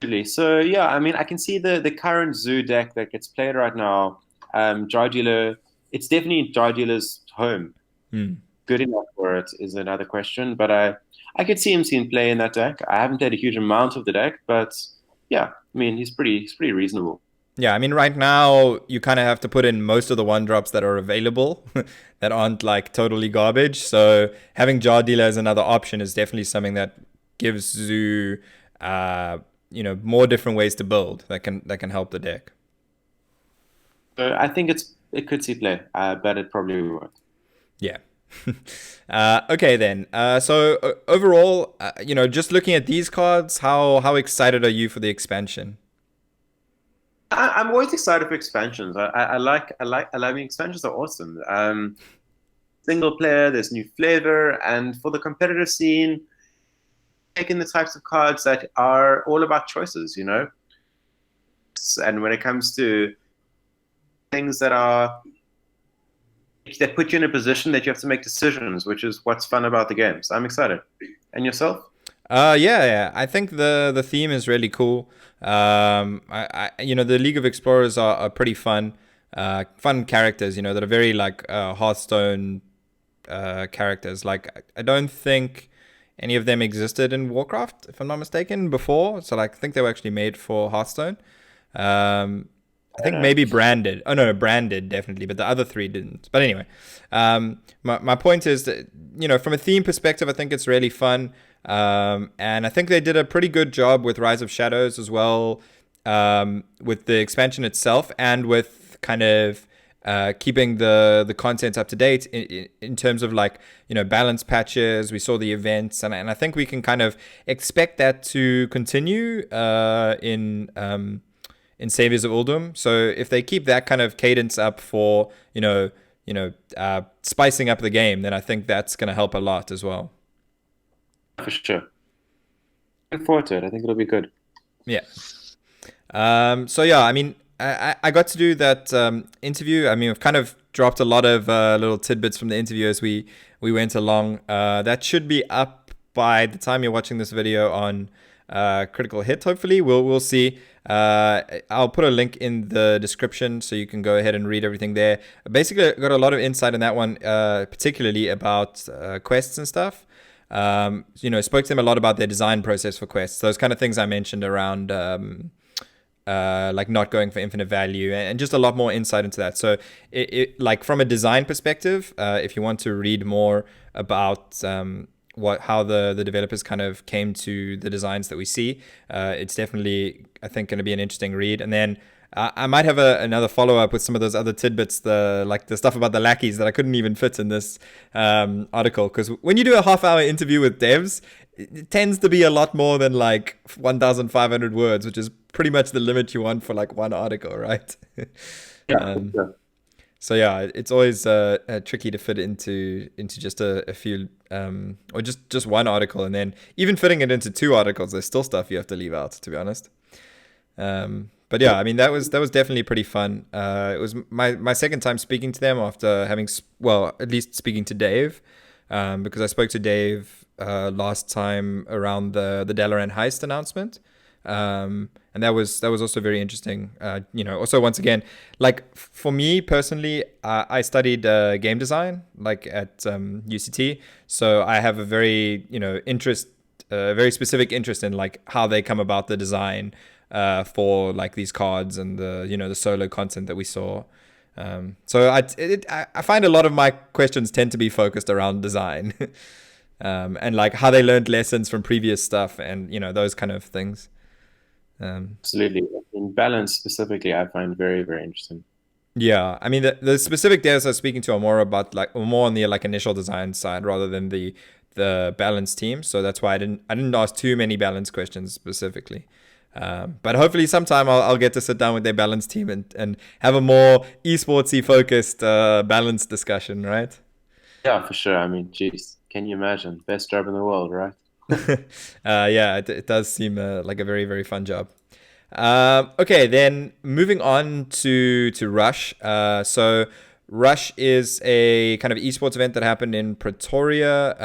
Really. So yeah, I mean, I can see the current Zoo deck that gets played right now. Jardula, it's definitely Jardula's home. Hmm. Good enough for it is another question, but I could see him seeing play in that deck. I haven't played a huge amount of the deck, but yeah, I mean, he's pretty reasonable. Yeah, I mean, right now you kind of have to put in most of the 1 drops that are available that aren't like totally garbage. So having Jar Dealer as another option is definitely something that gives Zoo, more different ways to build that can help the deck. So I think it could see play, but it probably won't. Yeah. Okay then. So overall, just looking at these cards, how excited are you for the expansion? I'm always excited for expansions. I mean, expansions are awesome. Single player, there's new flavor, and for the competitive scene, taking the types of cards that are all about choices. And when it comes to things that put you in a position that you have to make decisions, which is what's fun about the game. So I'm excited. And yourself? Yeah. I think the theme is really cool. The League of Explorers are pretty fun. fun characters, that are very like Hearthstone characters. Like I don't think any of them existed in Warcraft, if I'm not mistaken, before. So like I think they were actually made for Hearthstone. Um, I I think know. maybe branded. Oh no, branded definitely, but the other three didn't. But anyway, my point is that from a theme perspective, I think it's really fun, and I think they did a pretty good job with Rise of Shadows as well, with the expansion itself and with kind of keeping the content up to date in terms of like balance patches. We saw the events, and I think we can kind of expect that to continue in Saviors of Uldum. So if they keep that kind of cadence up for spicing up the game, then I think that's going to help a lot as well. For sure. Look forward to it. I think it'll be good. Yeah. So yeah, I mean, I got to do that interview. I mean, we've kind of dropped a lot of little tidbits from the interview as we went along. That should be up by the time you're watching this video on Critical Hit. Hopefully, we'll see. I'll put a link in the description so you can go ahead and read everything there. Basically, I got a lot of insight in that one, particularly about quests and stuff. Spoke to them a lot about their design process for quests, those kind of things I mentioned around like not going for infinite value, and just a lot more insight into that. So like from a design perspective, if you want to read more about how the developers kind of came to the designs that we see, it's definitely, I think, going to be an interesting read. And then I might have another follow up with some of those other tidbits, the stuff about the lackeys that I couldn't even fit in this article. Because when you do a half-hour interview with devs, it tends to be a lot more than like 1,500 words, which is pretty much the limit you want for like one article, right? Yeah, for sure. So yeah, it's always tricky to fit into just a few or just one article, and then even fitting it into two articles, there's still stuff you have to leave out, to be honest. But yeah, I mean that was definitely pretty fun. It was my second time speaking to them after having at least speaking to Dave, because I spoke to Dave last time around the Dalaran heist announcement. And that was also very interesting. Also once again, like for me personally, I studied game design like at UCT, so I have a very very specific interest in like how they come about the design for like these cards and the solo content that we saw. So I find a lot of my questions tend to be focused around design, and like how they learned lessons from previous stuff, and those kind of things. Absolutely. In balance specifically, I find very, very interesting. Yeah, I mean the specific devs I was speaking to are more about like more on the like initial design side rather than the balance team. So that's why I didn't ask too many balance questions specifically. But hopefully sometime I'll get to sit down with their balance team and have a more esportsy focused balance discussion, right? Yeah, for sure. I mean, geez, can you imagine? Best job in the world, right? Yeah, it does seem like a very, very fun job. Okay, then moving on to Rush. So Rush is a kind of esports event that happened in Pretoria.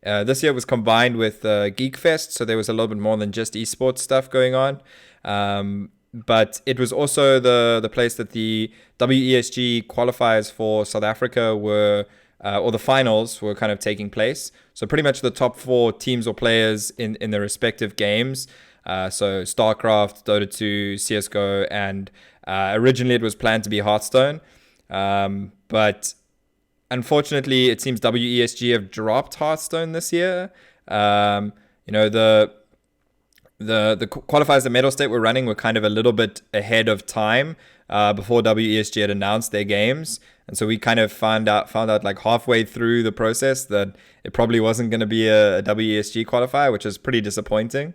This year it was combined with Geek Fest, so there was a little bit more than just esports stuff going on. But it was also the place that the WESG qualifiers for South Africa were, or the finals were kind of taking place. So pretty much the top four teams or players in their respective games. So StarCraft, Dota 2, CSGO, and originally it was planned to be Hearthstone. But unfortunately, it seems WESG have dropped Hearthstone this year. The qualifiers that Metal State were running were kind of a little bit ahead of time before WESG had announced their games, and so we kind of found out like halfway through the process that it probably wasn't going to be a WESG qualifier, which is pretty disappointing.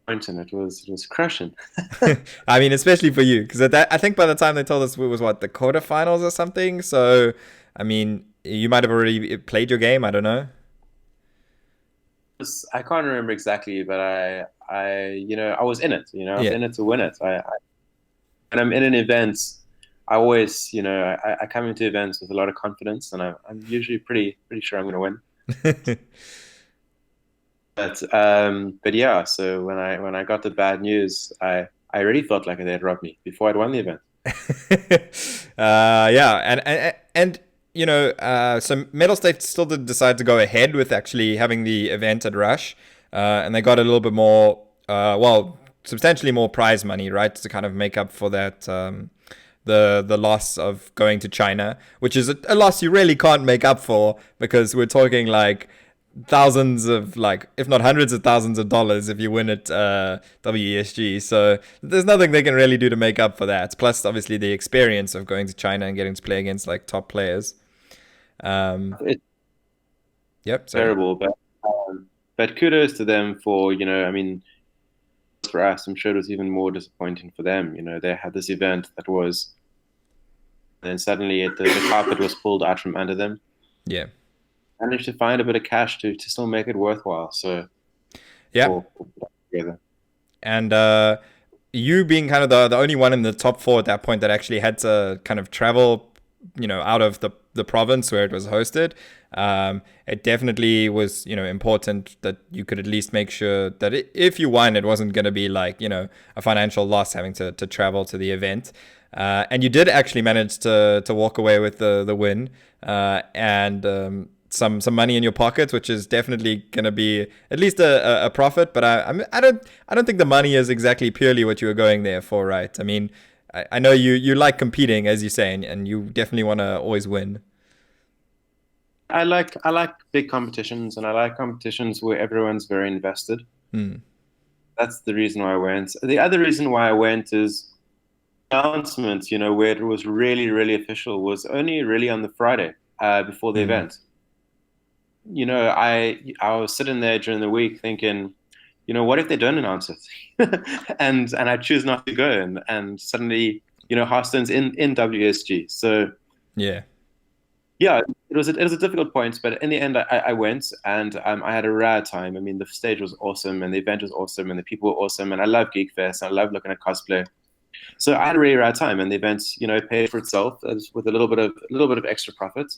And it was crushing. I mean, especially for you, because I think by the time they told us it was what, the quarterfinals or something. So, I mean, you might have already played your game. I don't know. I can't remember exactly, but I was in it. I was Yeah. in it to win it. When I'm in an event, I always, I come into events with a lot of confidence, and I'm usually pretty sure I'm going to win. But yeah, so when I got the bad news, I I already felt like they had robbed me before I'd won the event. Yeah, and so Metal State still did decide to go ahead with actually having the event at Rush, and they got a little bit more, well, substantially more prize money, right, to kind of make up for that. The loss of going to China, which is a loss you really can't make up for because we're talking like thousands of like if not hundreds of thousands of dollars if you win at WESG. So there's nothing they can really do to make up for that. Plus, obviously, the experience of going to China and getting to play against like top players. Um, It's yep. Sorry. terrible, but kudos to them for, I mean, for us, I'm sure it was even more disappointing for them. They had this event that was, and then suddenly the carpet was pulled out from under them. Yeah. Managed to find a bit of cash to still make it worthwhile. So, Yeah. for together. And you being kind of the only one in the top four at that point that actually had to kind of travel, out of the province where it was hosted. It definitely was, important that you could at least make sure that if you won, it wasn't going to be like, a financial loss having to travel to the event. And you did actually manage to walk away with the win and some money in your pocket, which is definitely going to be at least a profit. But I don't think the money is exactly purely what you were going there for, right? I mean, I know you like competing, as you say, and you definitely want to always win. I like big competitions, and I like competitions where everyone's very invested. Hmm. That's the reason why I went. The other reason why I went is announcement, where it was really, really official, was only really on the Friday before the Hmm. event. I was sitting there during the week thinking, what if they don't announce it? And I choose not to go, and suddenly, Hearthstone's in WSG. So Yeah. yeah, it was a difficult point, but in the end, I went, and I had a rad time. I mean, the stage was awesome, and the event was awesome, and the people were awesome, and I love Geek Fest. I love looking at cosplay. So I had a really rad time, and the event, paid for itself with a little bit of extra profit.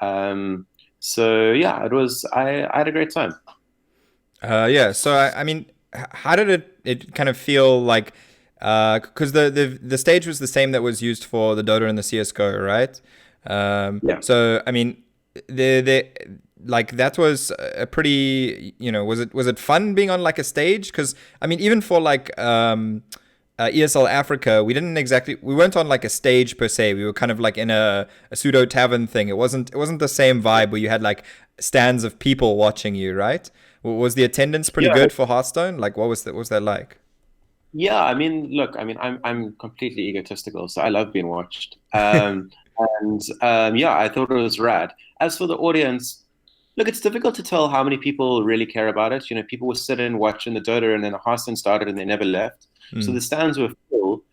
Um, so yeah, it was. I had a great time. Yeah. So I mean, how did it kind of feel like? Because the stage was the same that was used for the Dota and the CS:GO, right? Yeah. So I mean, the like that was a pretty, was it fun being on like a stage? Because I mean, even for like ESL Africa, we weren't on like a stage per se. We were kind of like in a pseudo tavern thing. It wasn't the same vibe where you had like stands of people watching you, right? Was the attendance pretty Yeah, good for Hearthstone? Like, what was that like? yeah. I mean, look, I mean, I'm completely egotistical, so I love being watched. And yeah, I thought it was rad. As for the audience, look, it's difficult to tell how many people really care about it. People were sitting watching the Dota, and then the Hearthstone started, and they never left. So Mm, the stands were full.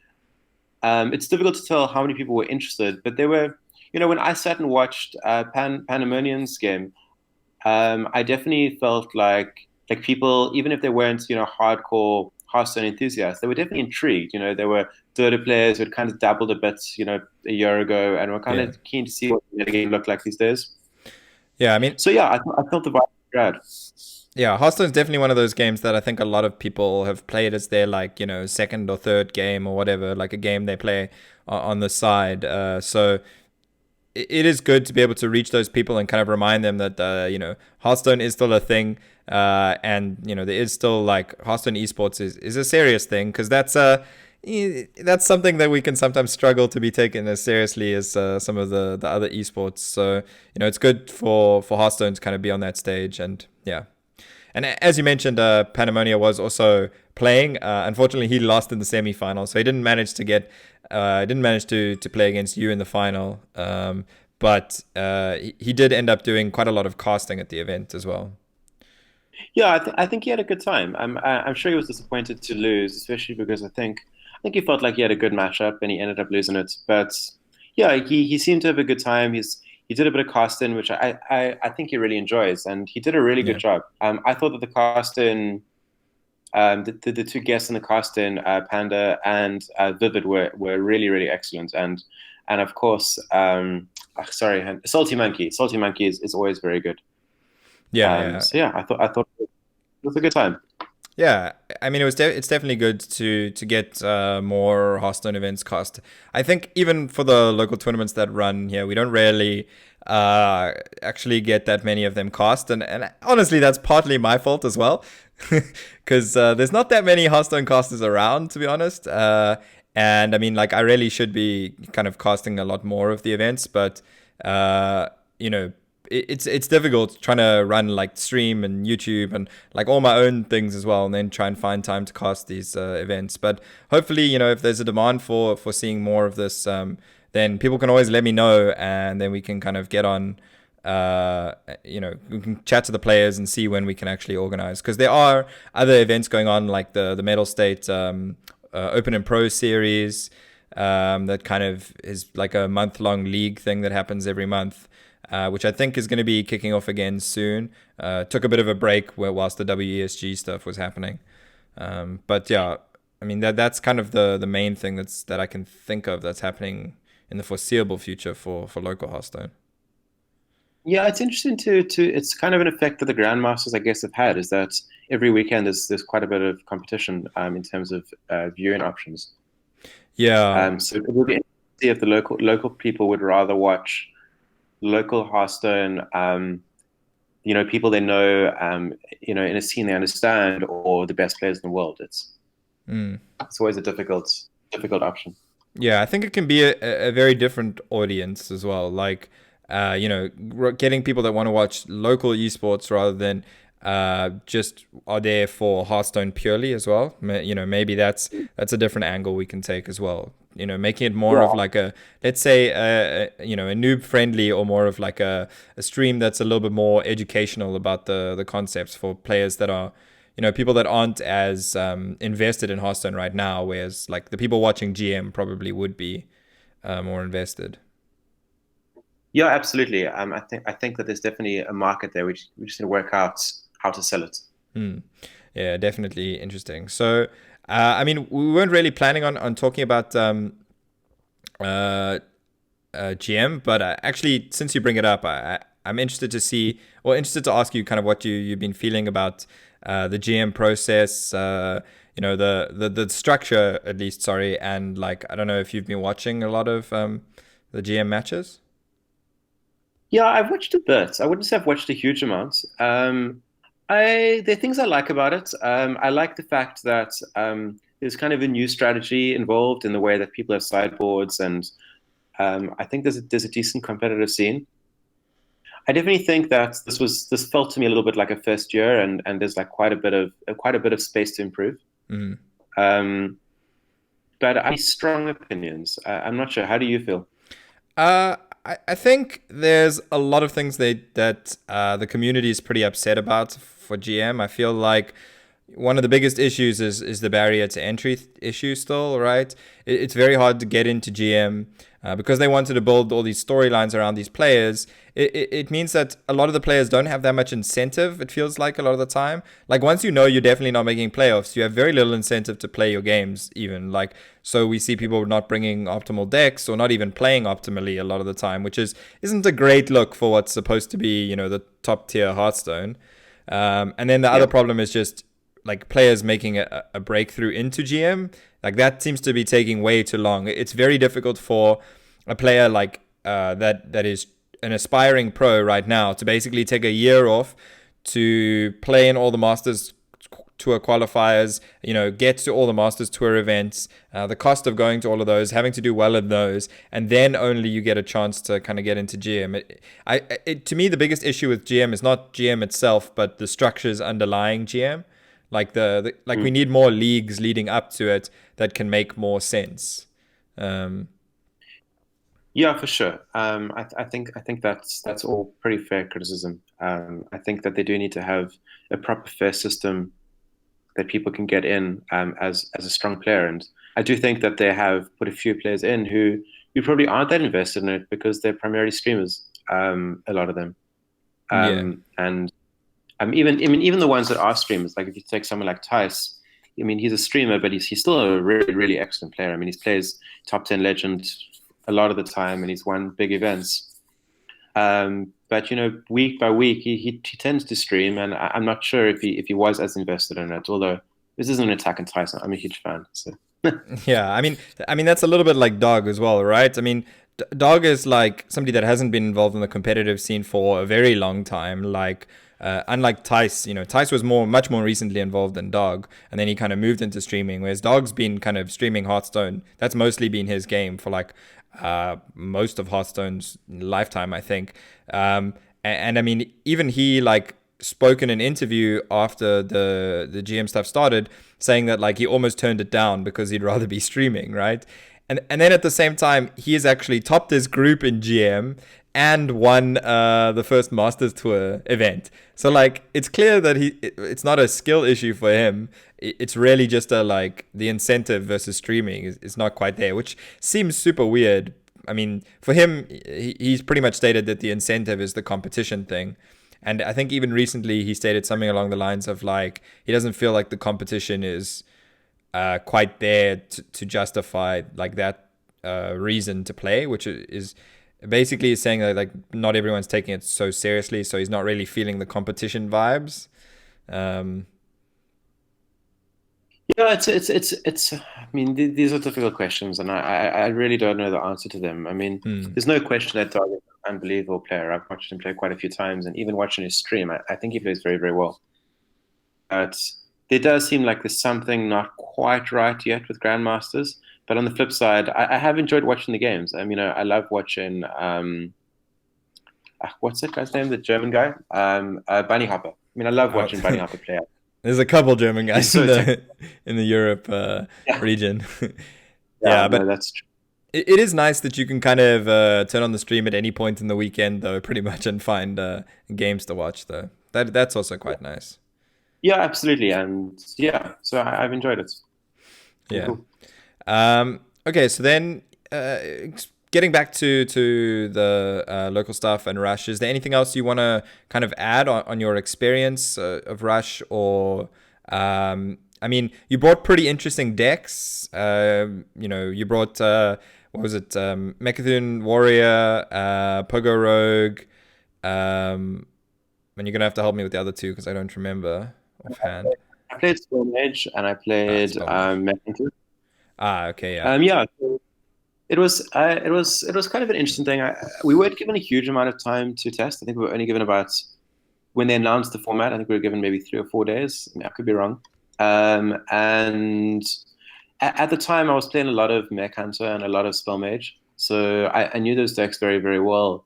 It's difficult to tell how many people were interested, but there were, when I sat and watched Pandemonium's game, I definitely felt like people, even if they weren't, hardcore Hearthstone enthusiasts, they were definitely intrigued. There were Dota players who had kind of dabbled a bit, a year ago, and were kind yeah, of keen to see what the game looked like these days. yeah. I mean, So yeah, I felt the vibe was rad. yeah, Hearthstone's definitely one of those games that I think a lot of people have played as their like second or third game or whatever, like a game they play on the side. So it is good to be able to reach those people and kind of remind them that Hearthstone is still a thing, and there is still like Hearthstone esports is a serious thing because that's something that we can sometimes struggle to be taken as seriously as some of the other esports. So it's good for Hearthstone to kind of be on that stage, and yeah. And as you mentioned, Panamonia was also playing. Unfortunately, he lost in the semi-final, so he didn't manage to play against you in the final. But he did end up doing quite a lot of casting at the event as well. Yeah, I think he had a good time. I'm sure he was disappointed to lose, especially because I think he felt like he had a good matchup and he ended up losing it. But yeah, he seemed to have a good time. He did a bit of casting, which I think he really enjoys, and he did a really good Yeah, job. I thought that the casting, the two guests in the casting, Panda and Vivid, were really really excellent, and of course, sorry, Salty Monkey. Salty Monkey is always very good. yeah, yeah. So yeah, I thought it was a good time. Yeah, I mean it's definitely good to get more Hearthstone events cost. I think even for the local tournaments that run here, we don't really actually get that many of them cost, and honestly, that's partly my fault as well, because there's not that many Hearthstone casters around, to be honest. And I mean, like I really should be kind of casting a lot more of the events, but uh, you know, it's difficult trying to run like stream and YouTube and like all my own things as well, and then try and find time to cast these events. But hopefully, if there's a demand for seeing more of this, then people can always let me know, and then we can kind of get on. We can chat to the players and see when we can actually organize, because there are other events going on, like the Metal State Open and Pro series, that kind of is like a month-long league thing that happens every month, which I think is going to be kicking off again soon. Took a bit of a break whilst the WESG stuff was happening. But yeah, I mean that's kind of the main thing that I can think of that's happening in the foreseeable future for local Hearthstone. Yeah, it's interesting to it's kind of an effect that the Grandmasters, I guess, have had, is that every weekend there's quite a bit of competition in terms of viewing options. Yeah. So it would be interesting to see if the local people would rather watch local Hearthstone, people they know, in a scene they understand, or the best players in the world. Mm. It's always a difficult option. Yeah, I think it can be a very different audience as well. Like, getting people that want to watch local esports rather than just are there for Hearthstone purely as well. Maybe that's a different angle we can take as well. Making it more of Yeah. like a, let's say, a noob friendly, or more of like a stream that's a little bit more educational about the concepts for players that are, people that aren't as invested in Hearthstone right now, whereas like the people watching GM probably would be more invested. Yeah, absolutely. I think that there's definitely a market there. We just need to work out how to sell it. Hmm. Yeah, definitely interesting. So, I mean, we weren't really planning on talking about uh, GM, but actually, since you bring it up, I'm interested to see, or interested to ask you kind of what you've been feeling about the GM process. The structure, at least. Sorry, and like I don't know if you've been watching a lot of the GM matches. Yeah, I've watched a bit. I wouldn't say I've watched a huge amount. There are things I like about it. I like the fact that there's kind of a new strategy involved in the way that people have sideboards, and I think there's a decent competitive scene. I definitely think that this felt to me a little bit like a first year, and there's like quite a bit of space to improve. Mhm. Um, but I have strong opinions. I'm not sure. How do you feel? I think there's a lot of things that the community is pretty upset about for GM. I feel like one of the biggest issues is the barrier to entry issue still, right? It's very hard to get into GM because they wanted to build all these storylines around these players. It means that a lot of the players don't have that much incentive, it feels like a lot of the time. Like once you know you're definitely not making playoffs, you have very little incentive to play your games even. Like, so we see people not bringing optimal decks or not even playing optimally a lot of the time, which isn't a great look for what's supposed to be, the top tier Hearthstone. And then the other Yeah. problem is just like players making a breakthrough into GM. Like that seems to be taking way too long. It's very difficult for a player like that is an aspiring pro right now to basically take a year off to play in all the Masters Tour qualifiers, get to all the Masters Tour events, the cost of going to all of those, having to do well in those, and then only you get a chance to kind of get into GM. To me, the biggest issue with GM is not GM itself, but the structures underlying GM. Like like we Mm. need more leagues leading up to it that can make more sense. Um, Yeah, for sure. I think that's all pretty fair criticism. I think that they do need to have a proper fair system that people can get in as a strong player. And I do think that they have put a few players in who probably aren't that invested in it because they're primarily streamers, a lot of them. yeah. And even the ones that are streamers, like if you take someone like Tice, I mean, he's a streamer, but he's still a really, really excellent player. I mean, he plays top 10 legend a lot of the time, and he's won big events. But week by week, he tends to stream, and I'm not sure if he was as invested in it. Although this isn't an Attack on Titan, I'm a huge fan. So Yeah, I mean that's a little bit like Dog as well, right? I mean, Dog is like somebody that hasn't been involved in the competitive scene for a very long time. Like, unlike Tice, Tice was much more recently involved than Dog, and then he kind of moved into streaming. Whereas Dog's been kind of streaming Hearthstone. That's mostly been his game for like most of Hearthstone's lifetime, I think. And I mean, even he like spoke in an interview after the GM stuff started, saying that like he almost turned it down because he'd rather be streaming, right? And then at the same time, he has actually topped his group in GM and won the first Masters Tour event. So like it's clear that it's not a skill issue for him. It's really just a like the incentive versus streaming is not quite there, which seems super weird. I mean, for him, he's pretty much stated that the incentive is the competition thing. And I think even recently he stated something along the lines of like he doesn't feel like the competition is quite there to justify like that reason to play, which is basically saying that like not everyone's taking it so seriously, so he's not really feeling the competition vibes. Um, yeah, it's. I mean, these are difficult questions, and I really don't know the answer to them. I mean, hmm. there's no question that Dog is an unbelievable player. I've watched him play quite a few times, and even watching his stream, I think he plays very, very well. But there does seem like there's something not quite right yet with Grandmasters. But on the flip side, I have enjoyed watching the games. I mean, I love watching what's that guy's name? The German guy, Bunny Hopper. I mean, I love Oh, watching Bunny Hopper play. there's a couple German He's guys in so the technical. in the Europe Yeah, region. yeah, Yeah, no, but that's true. it is nice that you can kind of turn on the stream at any point in the weekend, though, pretty much, and find games to watch. Though that's also quite nice. Yeah, absolutely, and yeah, so I've enjoyed it. It's been Yeah. cool. Okay, so then getting back to the local stuff and Rush, is there anything else you want to kind of add on your experience of Rush? Or, I mean, you brought pretty interesting decks. You brought, what was it, Mechathun Warrior, Pogo Rogue, and you're going to have to help me with the other two because I don't remember offhand. I played Stone Age and I played Spell Mage. Messenger. Okay, yeah. Yeah, so it was kind of an interesting thing. We weren't given a huge amount of time to test. I think we were only given about when they announced the format. I think we were given maybe 3 or 4 days. I mean, I could be wrong. And at the time, I was playing a lot of Mech Hunter and a lot of Spell Mage, so I knew those decks very, very well.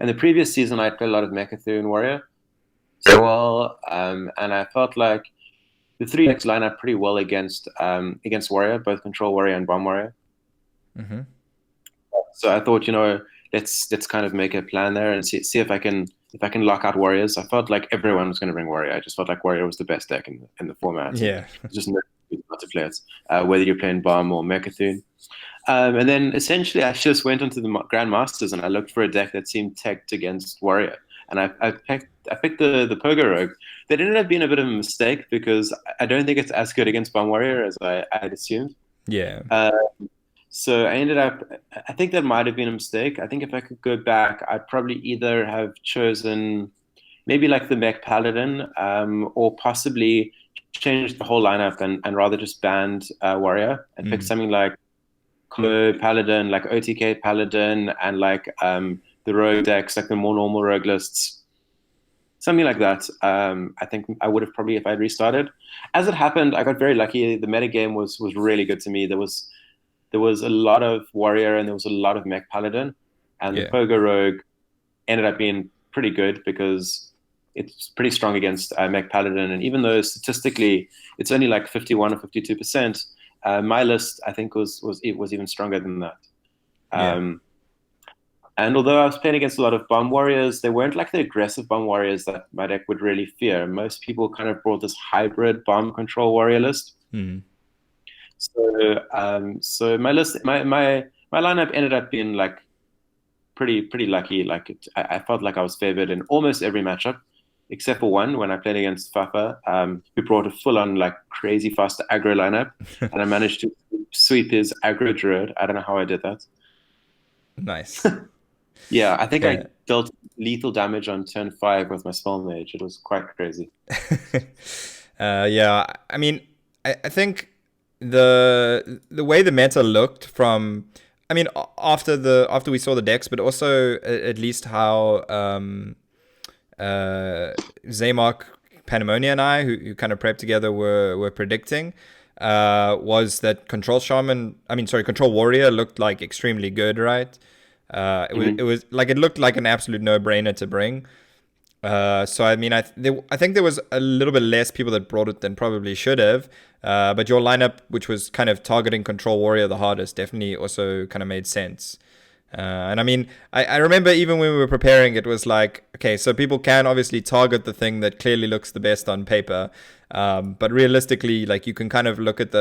And the previous season, I played a lot of Mechathune Warrior, so well, and I felt like the three decks line up pretty well against Warrior, both Control Warrior and Bomb Warrior. Mm-hmm. So I thought, let's kind of make a plan there and see if I can lock out Warriors. I felt like everyone was going to bring Warrior. I just felt like Warrior was the best deck in the format, and Yeah. just no reason not to play it, whether you're playing Bomb or Mechathune. And then essentially, I just went onto the Grandmasters and I looked for a deck that seemed teched against Warrior, and I picked the Pogo Rogue. That ended up being a bit of a mistake because I don't think it's as good against Bomb Warrior as I had assumed. Yeah. Uh, so I ended up, I think that might have been a mistake. I think if I could go back, I'd probably either have chosen maybe like the Mech Paladin, or possibly changed the whole lineup and rather just banned Warrior and picked Mm. something like combo Paladin, like OTK Paladin, and like the rogue decks, like the more normal rogue lists, something like that. I think I would have probably if I'd restarted. As it happened, I got very lucky. The metagame was really good to me. There was a lot of warrior and there was a lot of mech paladin, and the Yeah. pogo rogue ended up being pretty good because it's pretty strong against mech paladin. And even though statistically it's only like 51 or 52%, my list I think was even stronger than that. Yeah. Um, and although I was playing against a lot of bomb warriors, they weren't like the aggressive bomb warriors that my deck would really fear. Most people kind of brought this hybrid bomb control warrior list. Mm. So my list, my lineup ended up being like pretty lucky. Like I felt like I was favored in almost every matchup, except for one when I played against Fafa, who brought a full-on like crazy fast aggro lineup, and I managed to sweep his aggro druid. I don't know how I did that. Nice. Yeah, I think I Yeah. dealt lethal damage on turn 5 with my spell mage. It was quite crazy. Yeah, I mean, I think the way the meta looked from, I mean, after we saw the decks, but also at least how uh, Zaymok, Pandemonia, and I, who kind of prepped together, were predicting, was that Control Warrior looked like extremely good, right? It was like it looked like an absolute no brainer to bring. So I mean, I think there was a little bit less people that brought it than probably should have. But your lineup, which was kind of targeting Control Warrior the hardest, definitely also kind of made sense. And I mean, I remember even when we were preparing, it was like, okay, so people can obviously target the thing that clearly looks the best on paper. But realistically, like you can kind of look at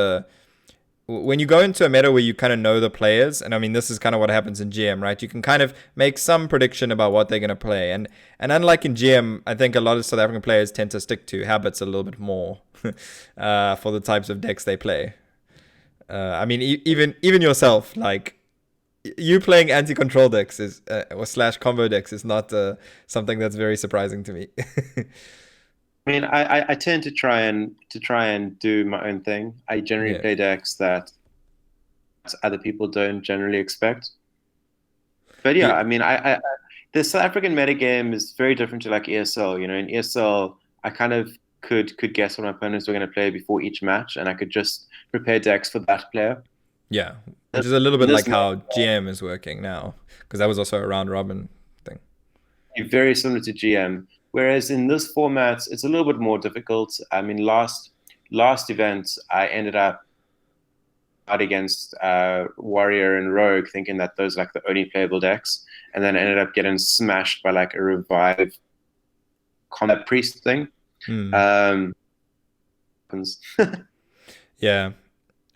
when you go into a meta where you kind of know the players, and I mean, this is kind of what happens in GM, right? You can kind of make some prediction about what they're going to play. And unlike in GM, I think a lot of South African players tend to stick to habits a little bit more for the types of decks they play. I mean, even yourself, like, you playing anti-control decks is or slash combo decks is not something that's very surprising to me. I mean, I tend to try and do my own thing. I generally Yeah, play decks that other people don't generally expect. But yeah, yeah, I mean, the South African metagame is very different to like ESL. You know, in ESL, I kind of could guess what my opponents were going to play before each match, and I could just prepare decks for that player. yeah. Which is a little In bit this like meta, how GM is working now, because that was also a round robin thing. very similar to GM. Whereas in this format, it's a little bit more difficult. I mean, last event, I ended up out against Warrior and Rogue, thinking that those are like the only playable decks, and then I ended up getting smashed by like a revive combat priest thing. Hmm. Um, Yeah.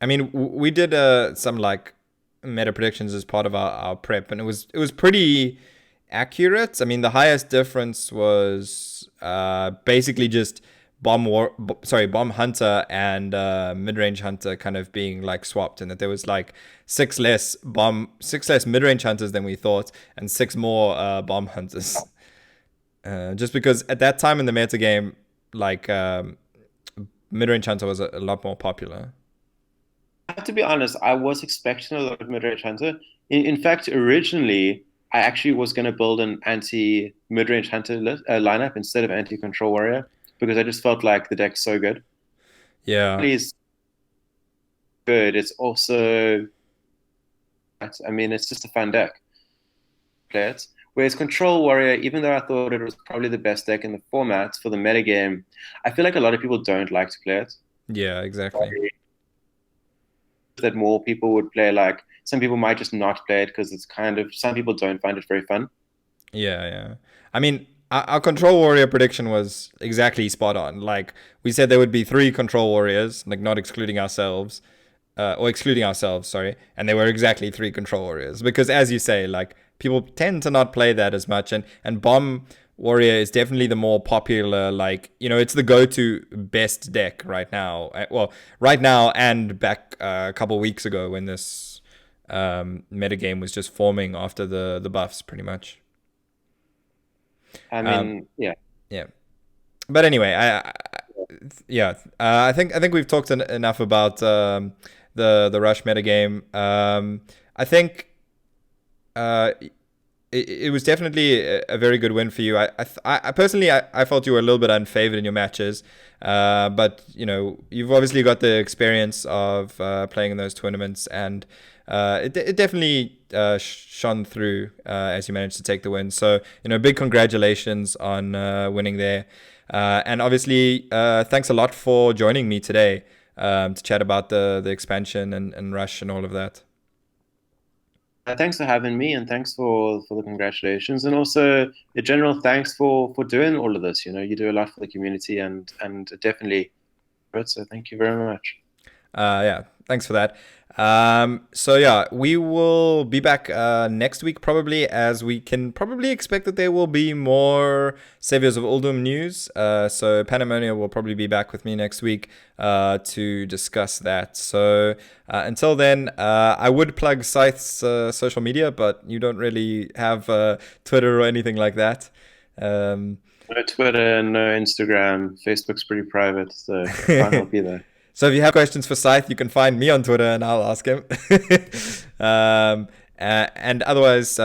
I mean, we did some like meta predictions as part of our prep, and it was pretty accurate. I mean, the highest difference was basically just bomb hunter and mid range hunter kind of being like swapped, and that there was like six less mid range hunters than we thought, and six more bomb hunters. Just because at that time in the meta game, like mid range hunter was a lot more popular. I have to be honest, I was expecting a lot of mid-range hunter. In fact, originally, I actually was going to build an anti mid-range hunter lineup instead of anti-control warrior because I just felt like the deck's so good. Yeah. It's good. It's also, I mean, it's just a fun deck. Play it. Whereas Control Warrior, even though I thought it was probably the best deck in the format for the metagame, I feel like a lot of people don't like to play it. Yeah, exactly. That more people would play, like some people might just not play it because it's kind of, some people don't find it very fun. Yeah, yeah. I mean, our control warrior prediction was exactly spot on. Like we said, there would be three control warriors, like not excluding ourselves, or excluding ourselves, sorry. And there were exactly three control warriors because, as you say, like people tend to not play that as much, and bomb warrior is definitely the more popular. Like it's the go-to best deck right now. Well, right now and back a couple weeks ago when this metagame was just forming after the buffs, pretty much. I Um, mean, yeah. yeah, but anyway, yeah, I think we've talked enough about the rush metagame. I think uh, it was definitely a very good win for you. I personally I felt you were a little bit unfavored in your matches, but you've obviously got the experience of playing in those tournaments, and it definitely shone through as you managed to take the win. So big congratulations on winning there, and obviously thanks a lot for joining me today to chat about the expansion and rush and all of that. Thanks for having me, and thanks for the congratulations, and also a general thanks for doing all of this. You do a lot for the community, and definitely, so thank you very much. Yeah, thanks for that. So yeah, we will be back next week probably, as we can probably expect that there will be more Saviors of Uldum news. So Pandemonia will probably be back with me next week to discuss that. So until then, I would plug Sythe's social media, but you don't really have Twitter or anything like that. Um, No Twitter, no Instagram. Facebook's pretty private, so can't help you there. So if you have questions for Sythe, you can find me on Twitter and I'll ask him. And otherwise,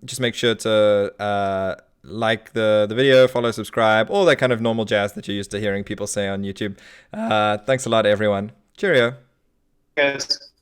just make sure to like the video, follow, subscribe, all that kind of normal jazz that you're used to hearing people say on YouTube. Thanks a lot, everyone. Cheerio. Yes.